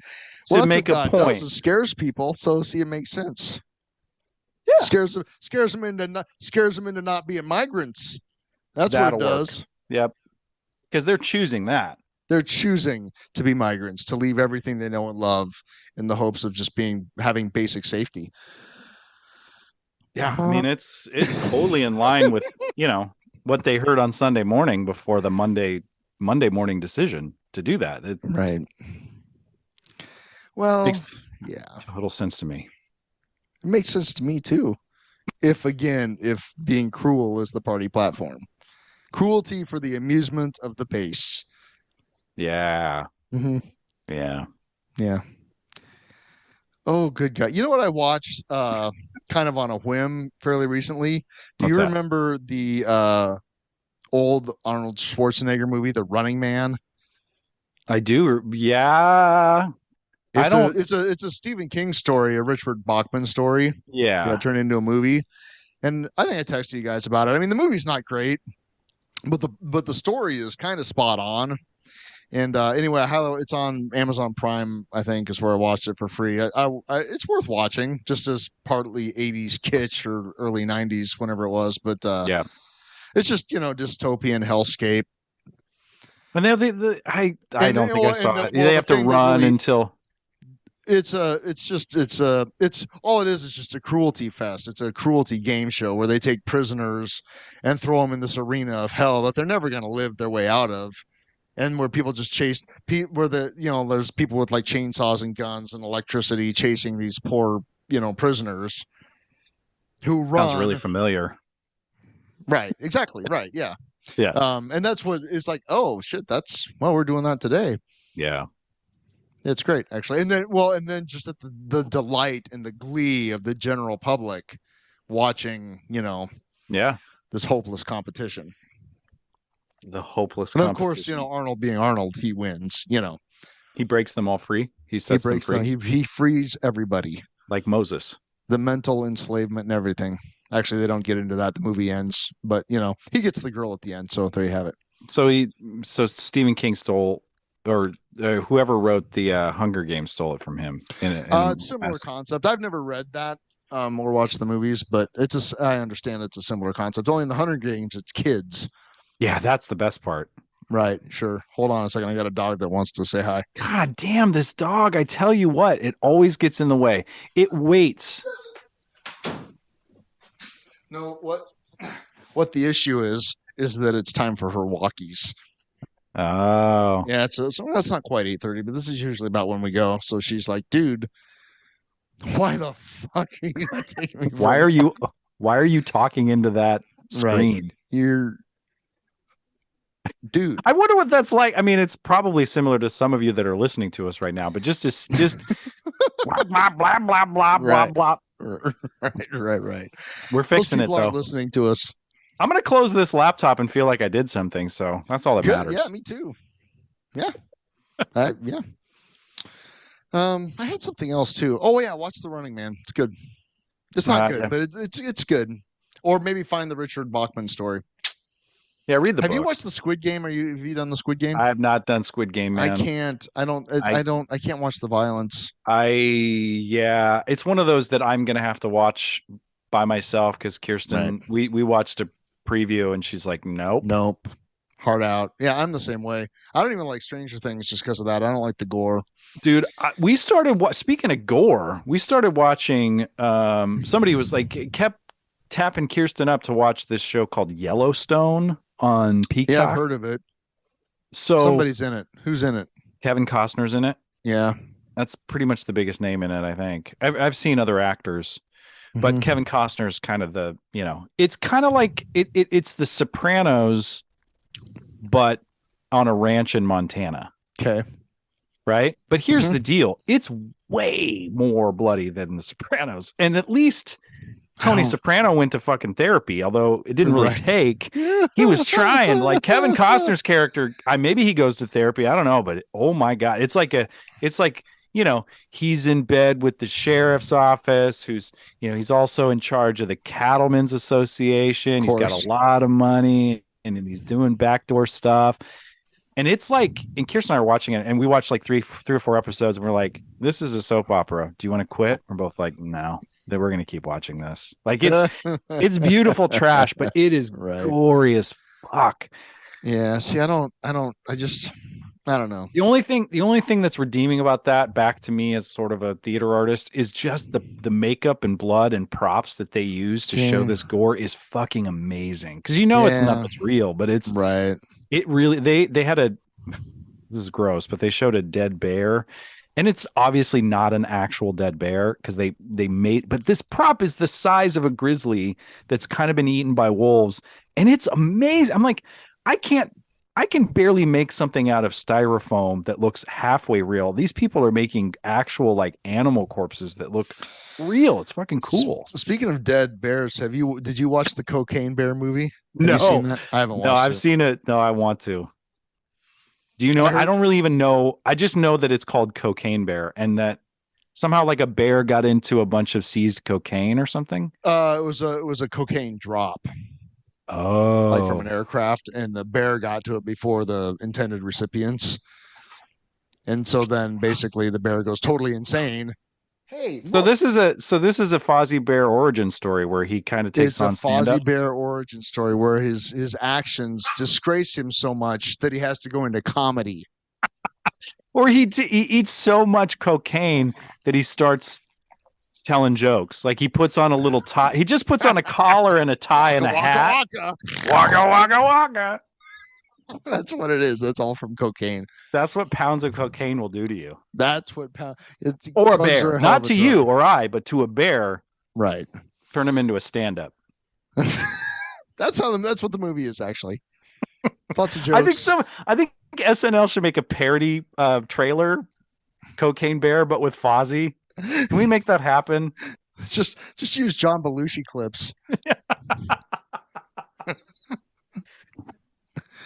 To make a point. It scares people, so it makes sense. Yeah. Scares them into not being migrants. That's what it does. Work. Yep. Because they're choosing that. They're choosing to be migrants, to leave everything they know and love in the hopes of just having basic safety. Yeah, I mean it's totally in line with, what they heard on Sunday morning before the Monday morning decision to do that. Right. Well, makes total sense to me. It makes sense to me too. If being cruel is the party platform, cruelty for the amusement of the base. Yeah. Mm-hmm. Yeah. Yeah. Oh, good God. You know what I watched kind of on a whim fairly recently? Do you remember the old Arnold Schwarzenegger movie, The Running Man? I do. Yeah. It's a Stephen King story, a Richard Bachman story. Yeah. That turned into a movie. And I think I texted you guys about it. I mean, the movie's not great, but the story is kind of spot on. And anyway, it's on Amazon Prime, I think, is where I watched it for free. It's worth watching, just as partly 80s kitsch or early 90s, whenever it was. But yeah, it's just dystopian hellscape. And I don't think I saw it. They have to run until. It's all it is just a cruelty fest. It's a cruelty game show where they take prisoners and throw them in this arena of hell that they're never going to live their way out of. And where people just chase, there's people with chainsaws and guns and electricity chasing these poor prisoners who run. Sounds really familiar. Right. Exactly. Right. Yeah. Yeah. And that's what it's like. Oh shit. We're doing that today. Yeah. It's great, actually. And then just at the delight and the glee of the general public watching, this hopeless competition. The hopeless and competition. of course, Arnold being Arnold, he wins, He breaks them all free. He sets them free. He frees everybody. Like Moses. The mental enslavement and everything. Actually, they don't get into that. The movie ends. But, he gets the girl at the end. So there you have it. So Stephen King stole, or whoever wrote the Hunger Games stole it from him. It's a similar concept. I've never read that or watched the movies, but I understand it's a similar concept. Only in the Hunger Games, it's kids. Yeah, that's the best part. Right, sure. Hold on a second. I got a dog that wants to say hi. God damn, this dog. I tell you what, it always gets in the way. It waits. No, what the issue is that it's time for her walkies. Oh. Yeah, so that's not quite 8:30, but this is usually about when we go. So she's like, dude, why the fuck are you not taking me? Why are you talking into that screen? Right. You're dude. I wonder what that's like. I mean, it's probably similar to some of you that are listening to us right now, but just blah blah blah blah blah right. blah. Right. We're fixing it though. Aren't listening to us. I'm gonna close this laptop and feel like I did something. So that's all that matters. Yeah, me too. Yeah. Yeah. I had something else too. Oh yeah, watch The Running Man. It's good. It's not good, but it's good. Or maybe find the Richard Bachman story. Yeah, read the book. Have you watched the Squid Game? Have you done the Squid Game? I have not done Squid Game, man. I can't. I can't watch the violence. It's one of those that I'm gonna have to watch by myself because Kirsten, we watched a preview and she's like, nope, hard out. Yeah, I'm the same way. I don't even like Stranger Things just because of that. I don't like the gore, dude. We started speaking of gore, we started watching. Somebody was like kept tapping Kirsten up to watch this show called Yellowstone on Peacock. Yeah, I've heard of it. So somebody's in it. Who's in it? Kevin Costner's in it. Yeah, that's pretty much the biggest name in it. I think I've seen other actors. But Kevin Costner's kind of the, it's kind of like it's the Sopranos, but on a ranch in Montana. Okay. Right. But here's the deal. It's way more bloody than the Sopranos. And at least Tony Soprano went to fucking therapy, although it didn't really take. He was trying. Like Kevin Costner's character, maybe he goes to therapy. I don't know. But oh my God, it's like he's in bed with the sheriff's office, who's, he's also in charge of the Cattlemen's Association. He's got a lot of money and he's doing backdoor stuff. And it's like, and Kirsten and I are watching it and we watched like three or four episodes and we're like, this is a soap opera. Do you want to quit? We're both like, no, that we're going to keep watching this. Like it's beautiful trash, but it is glorious. Fuck. Yeah. See, I don't know. The only thing that's redeeming about that, back to me as sort of a theater artist, is just the makeup and blood and props that they use to show this gore is fucking amazing. Because it's not that's real, but it's right. It really they had this is gross, but they showed a dead bear, and it's obviously not an actual dead bear because they made, but this prop is the size of a grizzly that's kind of been eaten by wolves, and it's amazing. I'm like, I can barely make something out of styrofoam that looks halfway real. These people are making actual like animal corpses that look real. It's fucking cool. Speaking of dead bears, did you watch the Cocaine Bear movie? Have no, you seen that? I haven't watched it. No, I've seen it. No, I want to. Do you know? I don't really even know. I just know that it's called Cocaine Bear and that somehow like a bear got into a bunch of seized cocaine or something. It was a cocaine drop. Oh, like from an aircraft, and the bear got to it before the intended recipients. And so then basically the bear goes totally insane. Hey, look. So this is a Fozzie Bear origin story where he kind of takes on stand-up. It's a Fozzie Bear origin story where his actions disgrace him so much that he has to go into comedy. Or he eats so much cocaine that he starts telling jokes. Like he puts on a little tie. He just puts on a collar and a tie and a hat. Waka waka waka. That's what it is. That's all from cocaine. That's what pounds of cocaine will do to you. That's what Or a drugs are bear. a hell Not of a to drug. you or I, but to a bear. Right. Turn him into a stand-up. That's what the movie is actually. Lots of jokes. I think SNL should make a parody trailer, Cocaine Bear, but with Fozzie. Can we make that happen? Just use John Belushi clips.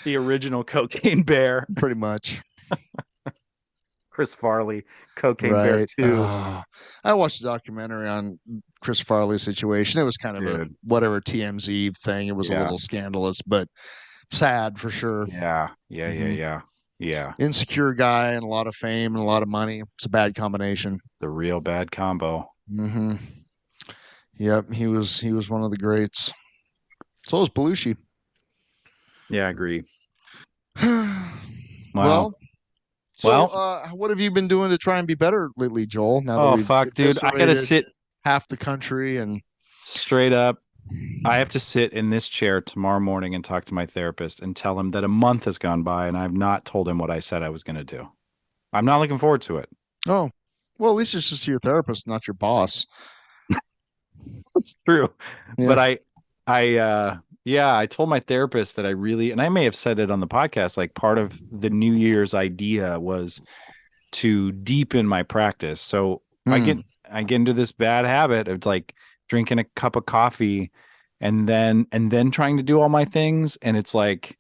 The original Cocaine Bear. Pretty much. Chris Farley, Cocaine Bear 2. I watched a documentary on Chris Farley's situation. It was kind of a whatever TMZ thing. It was a little scandalous, but sad for sure. Yeah. Insecure guy and a lot of fame and a lot of money. It's a bad combination. The real bad combo. Mm-hmm. Yep, he was one of the greats. So was Belushi. Yeah, I agree. Wow. What have you been doing to try and be better lately, Joel? Now that dude, I gotta sit half the country and straight up. I have to sit in this chair tomorrow morning and talk to my therapist and tell him that a month has gone by and I've not told him what I said I was going to do. I'm not looking forward to it. Oh, well, at least it's just your therapist, not your boss. It's true. Yeah. But I told my therapist that and I may have said it on the podcast, like part of the New Year's idea was to deepen my practice. So I get into this bad habit of like drinking a cup of coffee and then trying to do all my things. And it's like,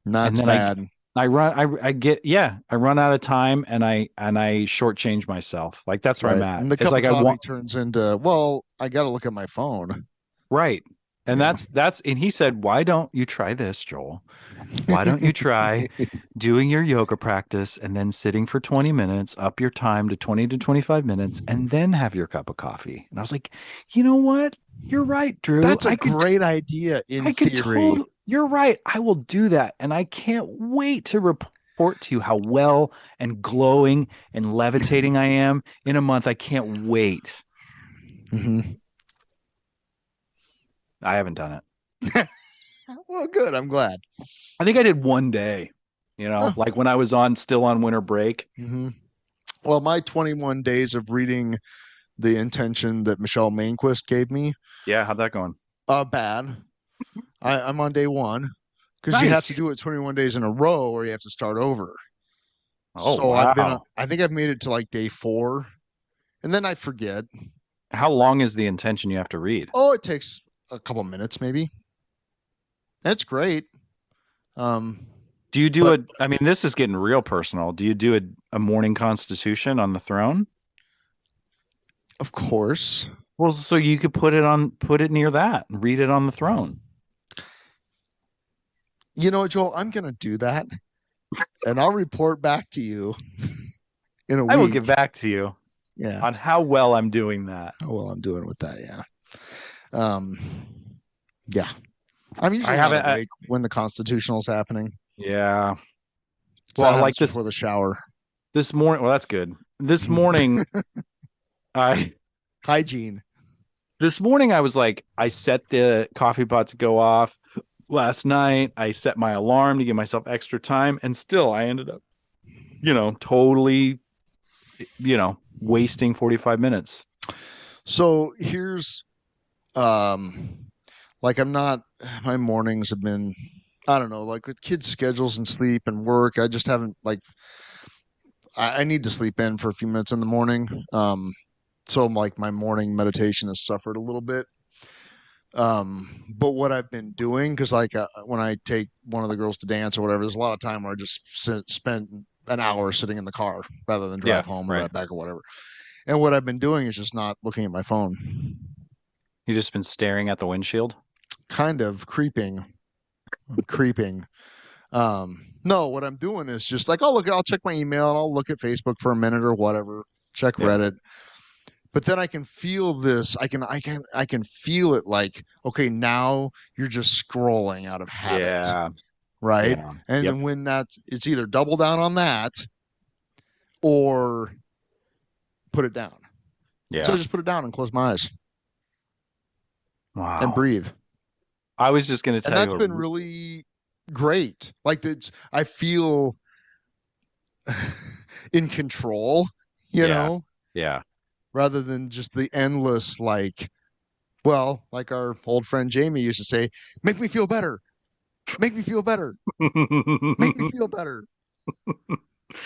that's bad. I run out of time and I shortchange myself. Like that's where I'm at. And the cup of coffee turns into, well, I got to look at my phone. Right. And that's, and he said, why don't you try this, Joel? Why don't you try doing your yoga practice and then sitting for 20 minutes, up your time to 20 to 25 minutes, and then have your cup of coffee? And I was like, you know what? You're right, Drew. That's a great idea in theory. You're right. I will do that. And I can't wait to report to you how well and glowing and levitating I am in a month. I can't wait. Mm-hmm. I haven't done it. Well, good. I'm glad. I think I did one day, like when I was still on winter break. Mm-hmm. Well, my 21 days of reading the intention that Michelle Mainquist gave me. Yeah. How'd that going? Bad. I'm on day 1 because you have to do it 21 days in a row or you have to start over. Oh, so wow. I think I've made it to like day 4 and then I forget. How long is the intention you have to read? Oh, it takes a couple minutes maybe. That's great. Do you do this is getting real personal. Do you do a morning constitution on the throne? Of course. Well, so you could put it near that and read it on the throne. You know, Joel, I'm going to do that and I'll report back to you in a week. I will get back to you Yeah. on how well I'm doing that. How well I'm doing with that. Yeah. Yeah. I'm usually not awake when the constitutional's happening. Yeah. So well, I like this before the shower. This morning. Well, that's good. This morning, hygiene. This morning, I was like, I set the coffee pot to go off. Last night, I set my alarm to give myself extra time, and still, I ended up, totally, wasting 45 minutes. So here's, my mornings have been, I don't know, like with kids' schedules and sleep and work, I just haven't I need to sleep in for a few minutes in the morning. So like my morning meditation has suffered a little bit. But what I've been doing, because when I take one of the girls to dance or whatever, there's a lot of time where I just spend an hour sitting in the car rather than drive home or right back or whatever. And what I've been doing is just not looking at my phone. You've just been staring at the windshield? Kind of creeping. No, what I'm doing is just like, I'll check my email and I'll look at Facebook for a minute or whatever, check Reddit. But then I can feel this. I can feel it like, okay, now you're just scrolling out of habit. Yeah. Right. Yeah. And then when it's either double down on that or put it down. Yeah. So I just put it down and close my eyes. Wow. And breathe. I was just going to tell you. And that's been really great. Like I feel in control, Yeah. Yeah. rather than just the endless, like, well, like our old friend Jamie used to say, make me feel better. Make me feel better. Make me feel better.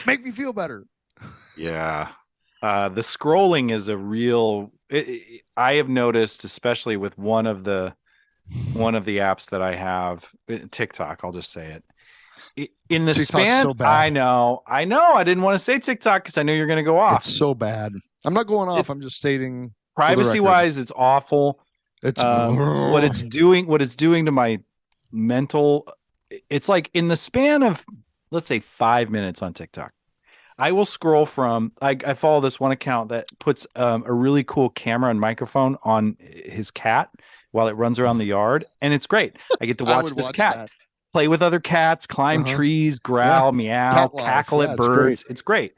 Make me feel better. Yeah. The scrolling is a real I have noticed, especially with one of the apps that I have, TikTok, I'll just say it. In the TikTok's span, so bad. I know. I didn't want to say TikTok because I know you're going to go off. It's so bad. I'm not going off. I'm just stating Privacy wise, it's awful. It's what it's doing to my mental. It's like in the span of, let's say, 5 minutes on TikTok, I will scroll from. I follow this one account that puts a really cool camera and microphone on his cat while it runs around the yard, and it's great. I get to watch this cat play with other cats, climb trees, growl, meow, cackle at birds. It's great.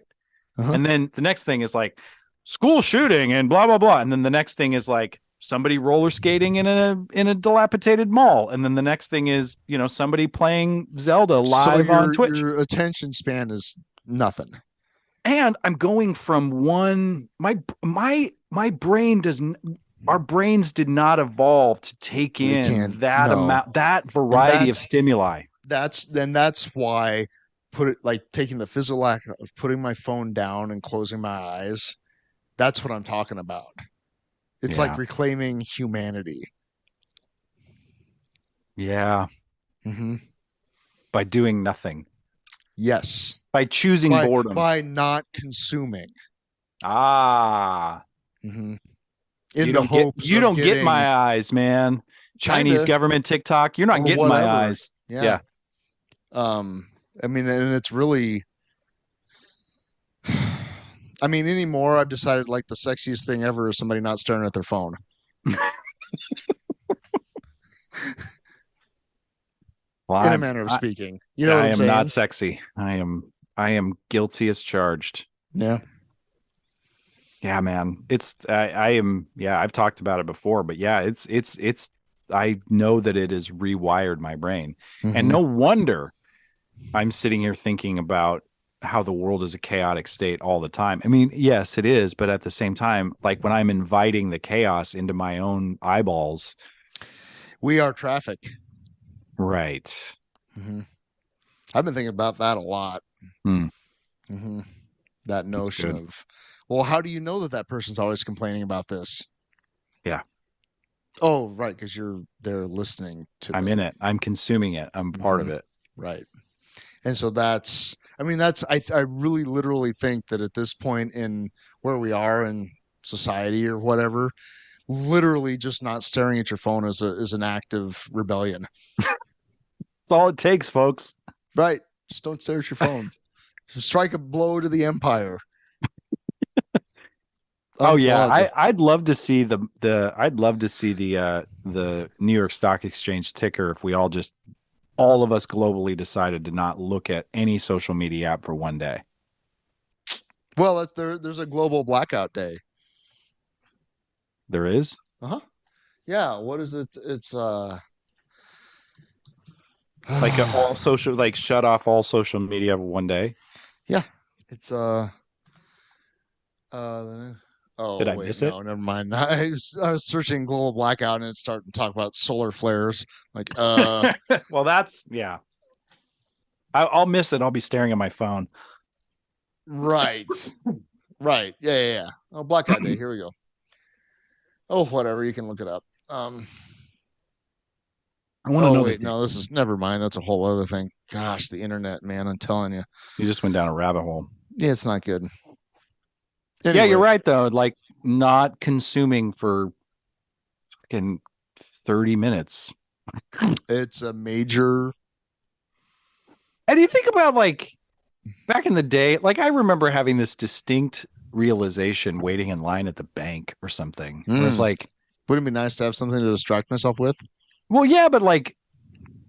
And then the next thing is like school shooting and blah blah blah, and then the next thing is like somebody roller skating in a dilapidated mall, and then the next thing is somebody playing Zelda live on Twitch. Your attention span is nothing. And I'm going from one. My brain doesn't. Our brains did not evolve to take in that amount, that variety of stimuli. That's why taking the physical act of putting my phone down and closing my eyes. That's what I'm talking about. It's like reclaiming humanity. Yeah. By doing nothing. Yes. By choosing boredom. By not consuming. You don't get my eyes, man. Chinese government TikTok. You're not getting my eyes. Yeah. I mean, and it's really, anymore, I've decided like the sexiest thing ever is somebody not staring at their phone. Well, in a manner of speaking. You know what I'm saying? I am not sexy. I am guilty as charged. Yeah. Yeah, man. I've talked about it before, but yeah, it's I know that it has rewired my brain. And no wonder I'm sitting here thinking about how the world is a chaotic state all the time. I mean, yes, it is, but at the same time, like when I'm inviting the chaos into my own eyeballs, we are traffic. Right. I've been thinking about that a lot. That notion of, well, how do you know that person's always complaining about this? Yeah. Oh, right, because you're there listening to I'm in it. I'm consuming it. I'm part of it. Right. And so I really literally think that at this point in where we are in society or whatever, literally just not staring at your phone is an act of rebellion. That's all it takes, folks. Right. Just don't stare at your phone. Just strike a blow to the empire. Oh yeah, I'd love to see the New York Stock Exchange ticker if we all of us globally decided to not look at any social media app for one day. Well, there's a global blackout day. There is? Yeah, what is it? It's like all social, like shut off all social media for one day. Yeah, it's Did I miss it? No, never mind. I was searching global blackout and it's starting to talk about solar flares. Like, well, that's I'll miss it. I'll be staring at my phone. Right. Yeah. Oh, blackout day. Here we go. Oh, whatever. You can look it up. I want to know. Wait, no, this is never mind. That's a whole other thing. Gosh, the internet, man. I'm telling you. You just went down a rabbit hole. Yeah, it's not good. Anyway. Yeah, you're right though. Like not consuming for fucking 30 minutes. It's a major. And do you think about like back in the day? Like I remember having this distinct realization waiting in line at the bank or something. It was like, wouldn't it be nice to have something to distract myself with? Well, yeah, but like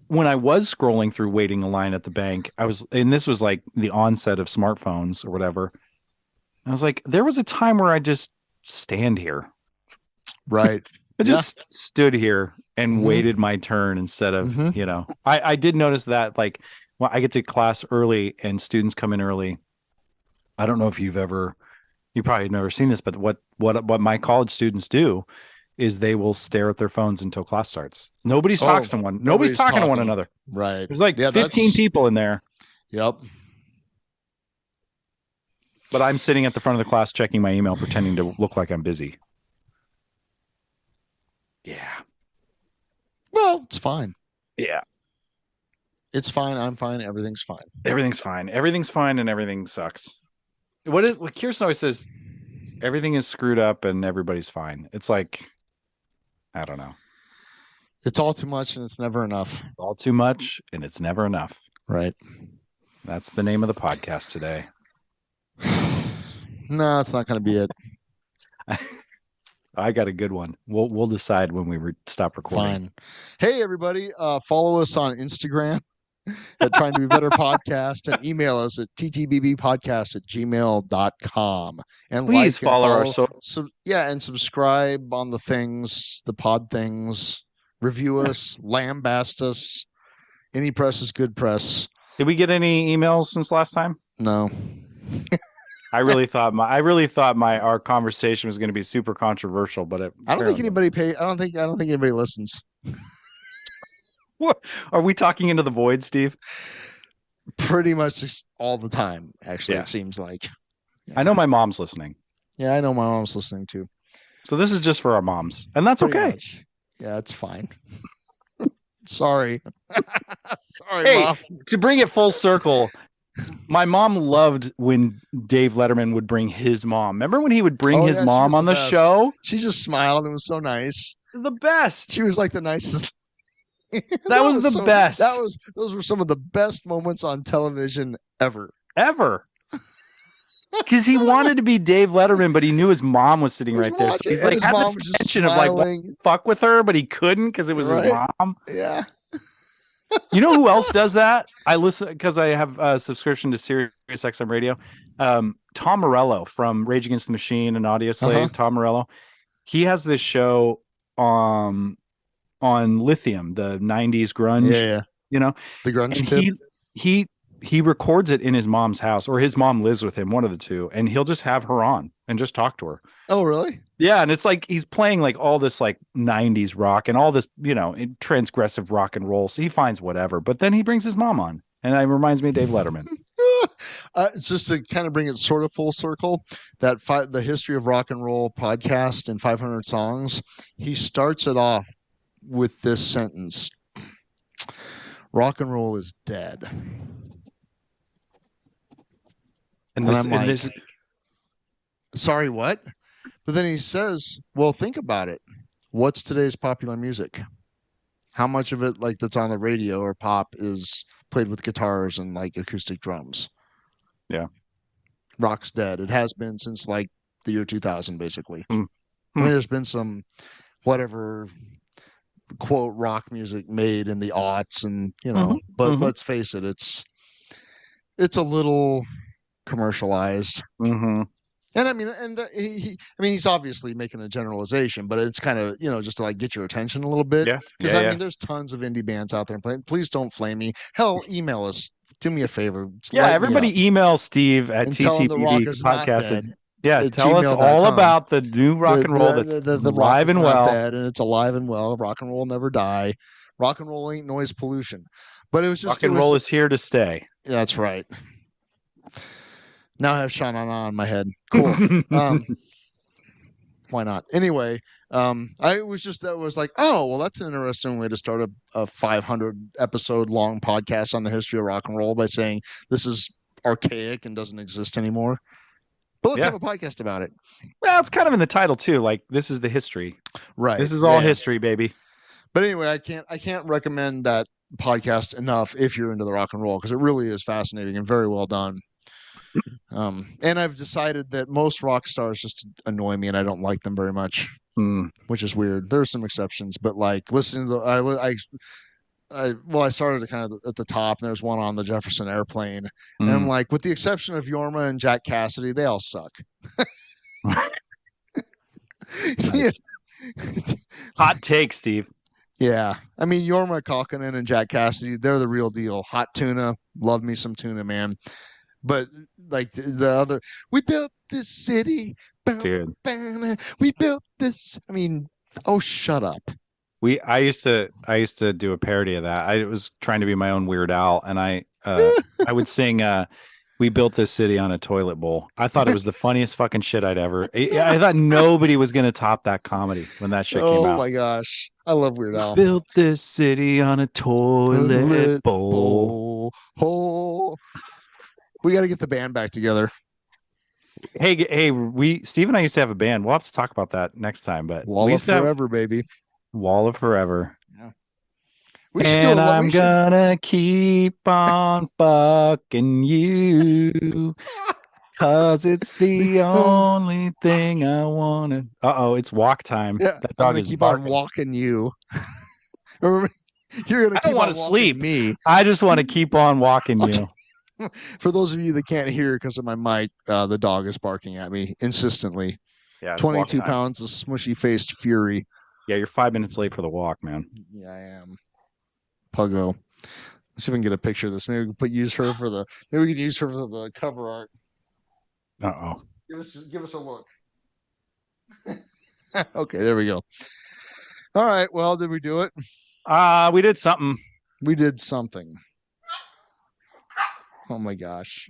when I was scrolling through waiting in line at the bank, and this was like the onset of smartphones or whatever. I was like, there was a time where I just stand here. Right. I just stood here and waited my turn instead of, I did notice that, like, when I get to class early and students come in early. I don't know if you probably have never seen this, but what my college students do is they will stare at their phones until class starts. Nobody's talking to one. Nobody's talking to one another. Right. There's like 15 people in there. Yep. But I'm sitting at the front of the class checking my email, pretending to look like I'm busy. Yeah. Well, it's fine. Yeah. It's fine. I'm fine. Everything's fine. Everything's fine. Everything's fine, and everything sucks. What Kirsten always says, everything is screwed up and everybody's fine. It's like, I don't know. It's all too much and it's never enough. All too much and it's never enough. Right. That's the name of the podcast today. No, it's not going to be it. I got a good one. We'll decide when we stop recording. Fine. Hey, everybody. Follow us on Instagram at Trying to Be Better Podcast, and email us at ttbbpodcast@gmail.com. And please follow our and subscribe on the pod things. Review us, lambast us. Any press is good press. Did we get any emails since last time? No. I really thought our conversation was going to be super controversial, but I don't think anybody I don't think anybody listens. What are we talking into the void, Steve? Pretty much all the time, actually. It seems like. Yeah. I know my mom's listening. Yeah, I know my mom's listening too. So this is just for our moms, and that's pretty okay. Much. Yeah, it's fine. Sorry. Sorry, hey, Mom. To bring it full circle, my mom loved when Dave Letterman would bring his mom. Remember when he would bring his mom on the show? She just smiled. It was so nice. The best. She was like the nicest. that was the best. Those were some of the best moments on television ever. Because he wanted to be Dave Letterman, but he knew his mom was sitting right there. So he's like had this tension of like fuck with her, but he couldn't because it was his mom. Yeah. You know who else does that? I listen because I have a subscription to Sirius XM Radio. Tom Morello from Rage Against the Machine and Audio Slave. Tom Morello. He has this show on Lithium, the 90s grunge. Yeah. You know, the grunge tip. He records it in his mom's house, or his mom lives with him, one of the two, and he'll just have her on and just talk to her. Oh, really? Yeah, and it's like he's playing like all this like 90s rock and all this, transgressive rock and roll. So he finds whatever, but then he brings his mom on, and it reminds me of Dave Letterman. It's just to kind of bring it sort of full circle, that the History of Rock and Roll podcast in 500 songs, he starts it off with this sentence: rock and roll is dead. And I'm like, sorry, what? But then he says, well, think about it. What's today's popular music? How much of it, like, that's on the radio or pop is played with guitars and like acoustic drums? Yeah. Rock's dead. It has been since like the year 2000, basically. I mean, there's been some whatever quote rock music made in the aughts, and but let's face it, it's a little commercialized. And I mean, he's obviously making a generalization, but it's kind of, just to like get your attention a little bit. Yeah. Because I mean, there's tons of indie bands out there playing. Please don't flame me. Hell, email us. Do me a favor. Everybody email Steve at TTBB podcast. Tell us all about the new rock and roll that's alive and well. Dead, and it's alive and well. Rock and roll never die. Rock and roll ain't noise pollution. But it was just rock and roll is here to stay. That's right. Now I have Sha-Na-Na in my head. Cool. Why not? Anyway, I was like, oh, well, that's an interesting way to start a 500 episode long podcast on the history of rock and roll by saying this is archaic and doesn't exist anymore. But let's have a podcast about it. Well, it's kind of in the title too. Like, this is the history. Right. This is all history, baby. But anyway, I can't recommend that podcast enough if you're into the rock and roll, because it really is fascinating and very well done. And I've decided that most rock stars just annoy me and I don't like them very much, which is weird. There are some exceptions, but like listening to I started kind of at the top, and there's one on the Jefferson Airplane, and I'm like, with the exception of Yorma and Jack Cassidy, they all suck. Hot take, Steve. Yeah. I mean, Jorma Kaukonen and Jack Cassidy, they're the real deal. Hot tuna. Love me some tuna, man. But like the other, we built this city. Dude. We built this. I mean, oh, shut up. I used to do a parody of that. I was trying to be my own Weird Al, and I would sing "We Built This City on a Toilet Bowl." I thought it was the funniest fucking shit I'd ever. I thought nobody was gonna top that comedy when that shit came out. Oh my gosh, I love Weird Al. Built this city on a toilet bowl. We got to get the band back together. Hey, Steve and I used to have a band. We'll have to talk about that next time. But Wall of Forever, baby. Wall of Forever. Yeah. I'm gonna keep on fucking you, cause it's the only thing I wanna. It's walk time. Yeah, that dog is keep barking. on walking you. You're gonna. I don't want to sleep. Me. I just want to keep on walking you. For those of you that can't hear because of my mic, the dog is barking at me insistently. Yeah, 22 pounds of smushy-faced fury. Yeah, you're 5 minutes late for the walk, man. Yeah, I am. Puggo. Let's see if we can get a picture of this. Maybe we can use her for the. Maybe we can use her for the cover art. Give us a look. Okay, there we go. All right. Well, did we do it? We did something. We did something. Oh my gosh.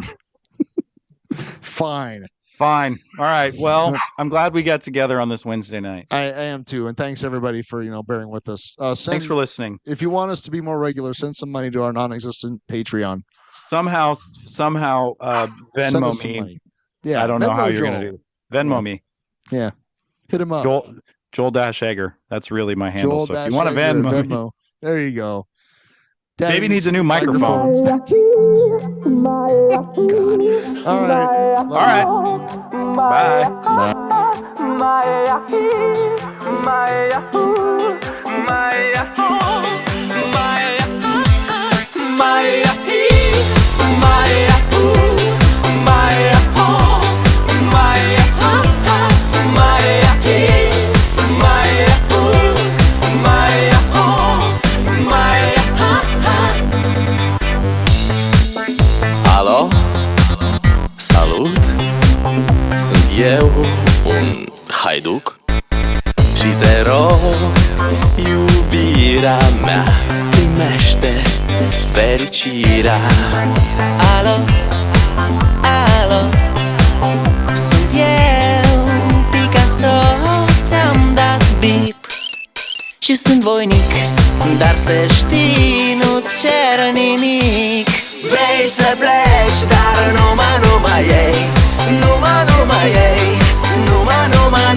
Fine. All right. Well, I'm glad we got together on this Wednesday night. I am too, and thanks everybody for bearing with us. Thanks for listening. If you want us to be more regular, send some money to our non-existent Patreon. Somehow, Venmo me. Money. Yeah, I don't know how you're gonna do. Venmo me. Yeah, hit him up. Joel Egger. That's really my handle. So if you want to Venmo, there you go. Baby needs a new microphone. God. All right. Bye. Alo? Salut! Sunt eu, un haiduc și te rog, iubirea mea, primește fericirea. Alo? Alo? Sunt eu, Picasso, ți-am dat bip și sunt voinic, dar să știi, nu-ți cer nimic. Vrei să pleci, dar numai ei, numai ei,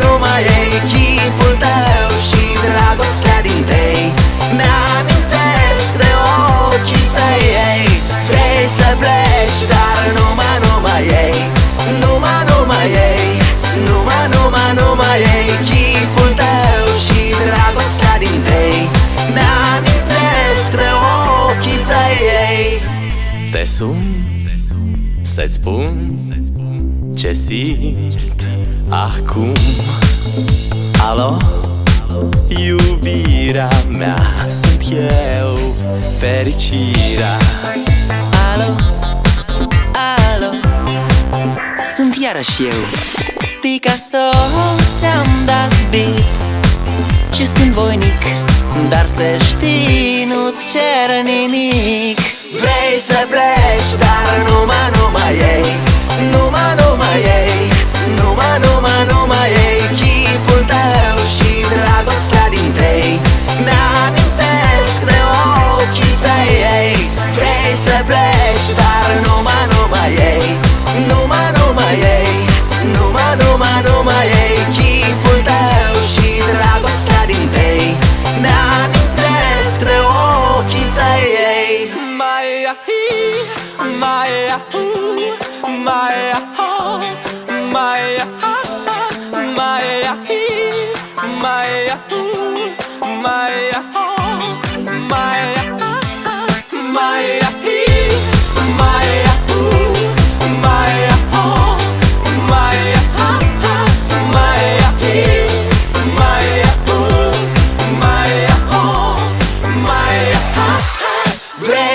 numai ei, chipul tău și dragostea din tei mi-amintesc de ochii tăi, ei. Vrei să pleci, dar numai ei, numai ei, numai ei, chipul tău și dragostea din tei mi-amintesc de ochii tăi, ei. Te sun să-ți spun ce simt acum. Alo? Iubirea mea, sunt eu, fericirea. Alo? Alo? Sunt iarăși eu, Picasso, ți-am dat bip și sunt voinic, dar să știi, nu-ți cer nimic. Vrei să pleci, dar numai ei, numai ei, numai ei, chipul tău și dragostea din tei mi-amintesc de ochii tăi, ei. Vrei să pleci, dar numai ei, numai ei, numai ei, chipul tău și dragostea din tei mi-amintesc de ochii tăi, ei.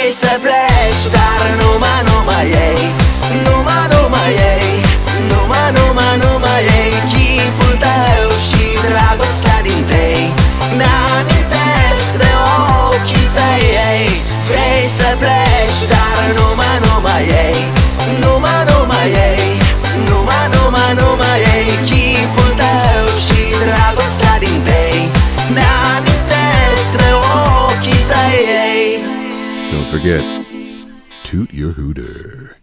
Vrei să pleci, dar numai ei, numai ei, numai ei, chipul tău și dragostea din tei mi-amintesc de ochii tăi, ei. Vrei să pleci, dar numai ei, numai ei, numai ei, chipul tău și dragostea din tei mi-amintesc de ochii tăi, ei. Don't forget, toot your hooter.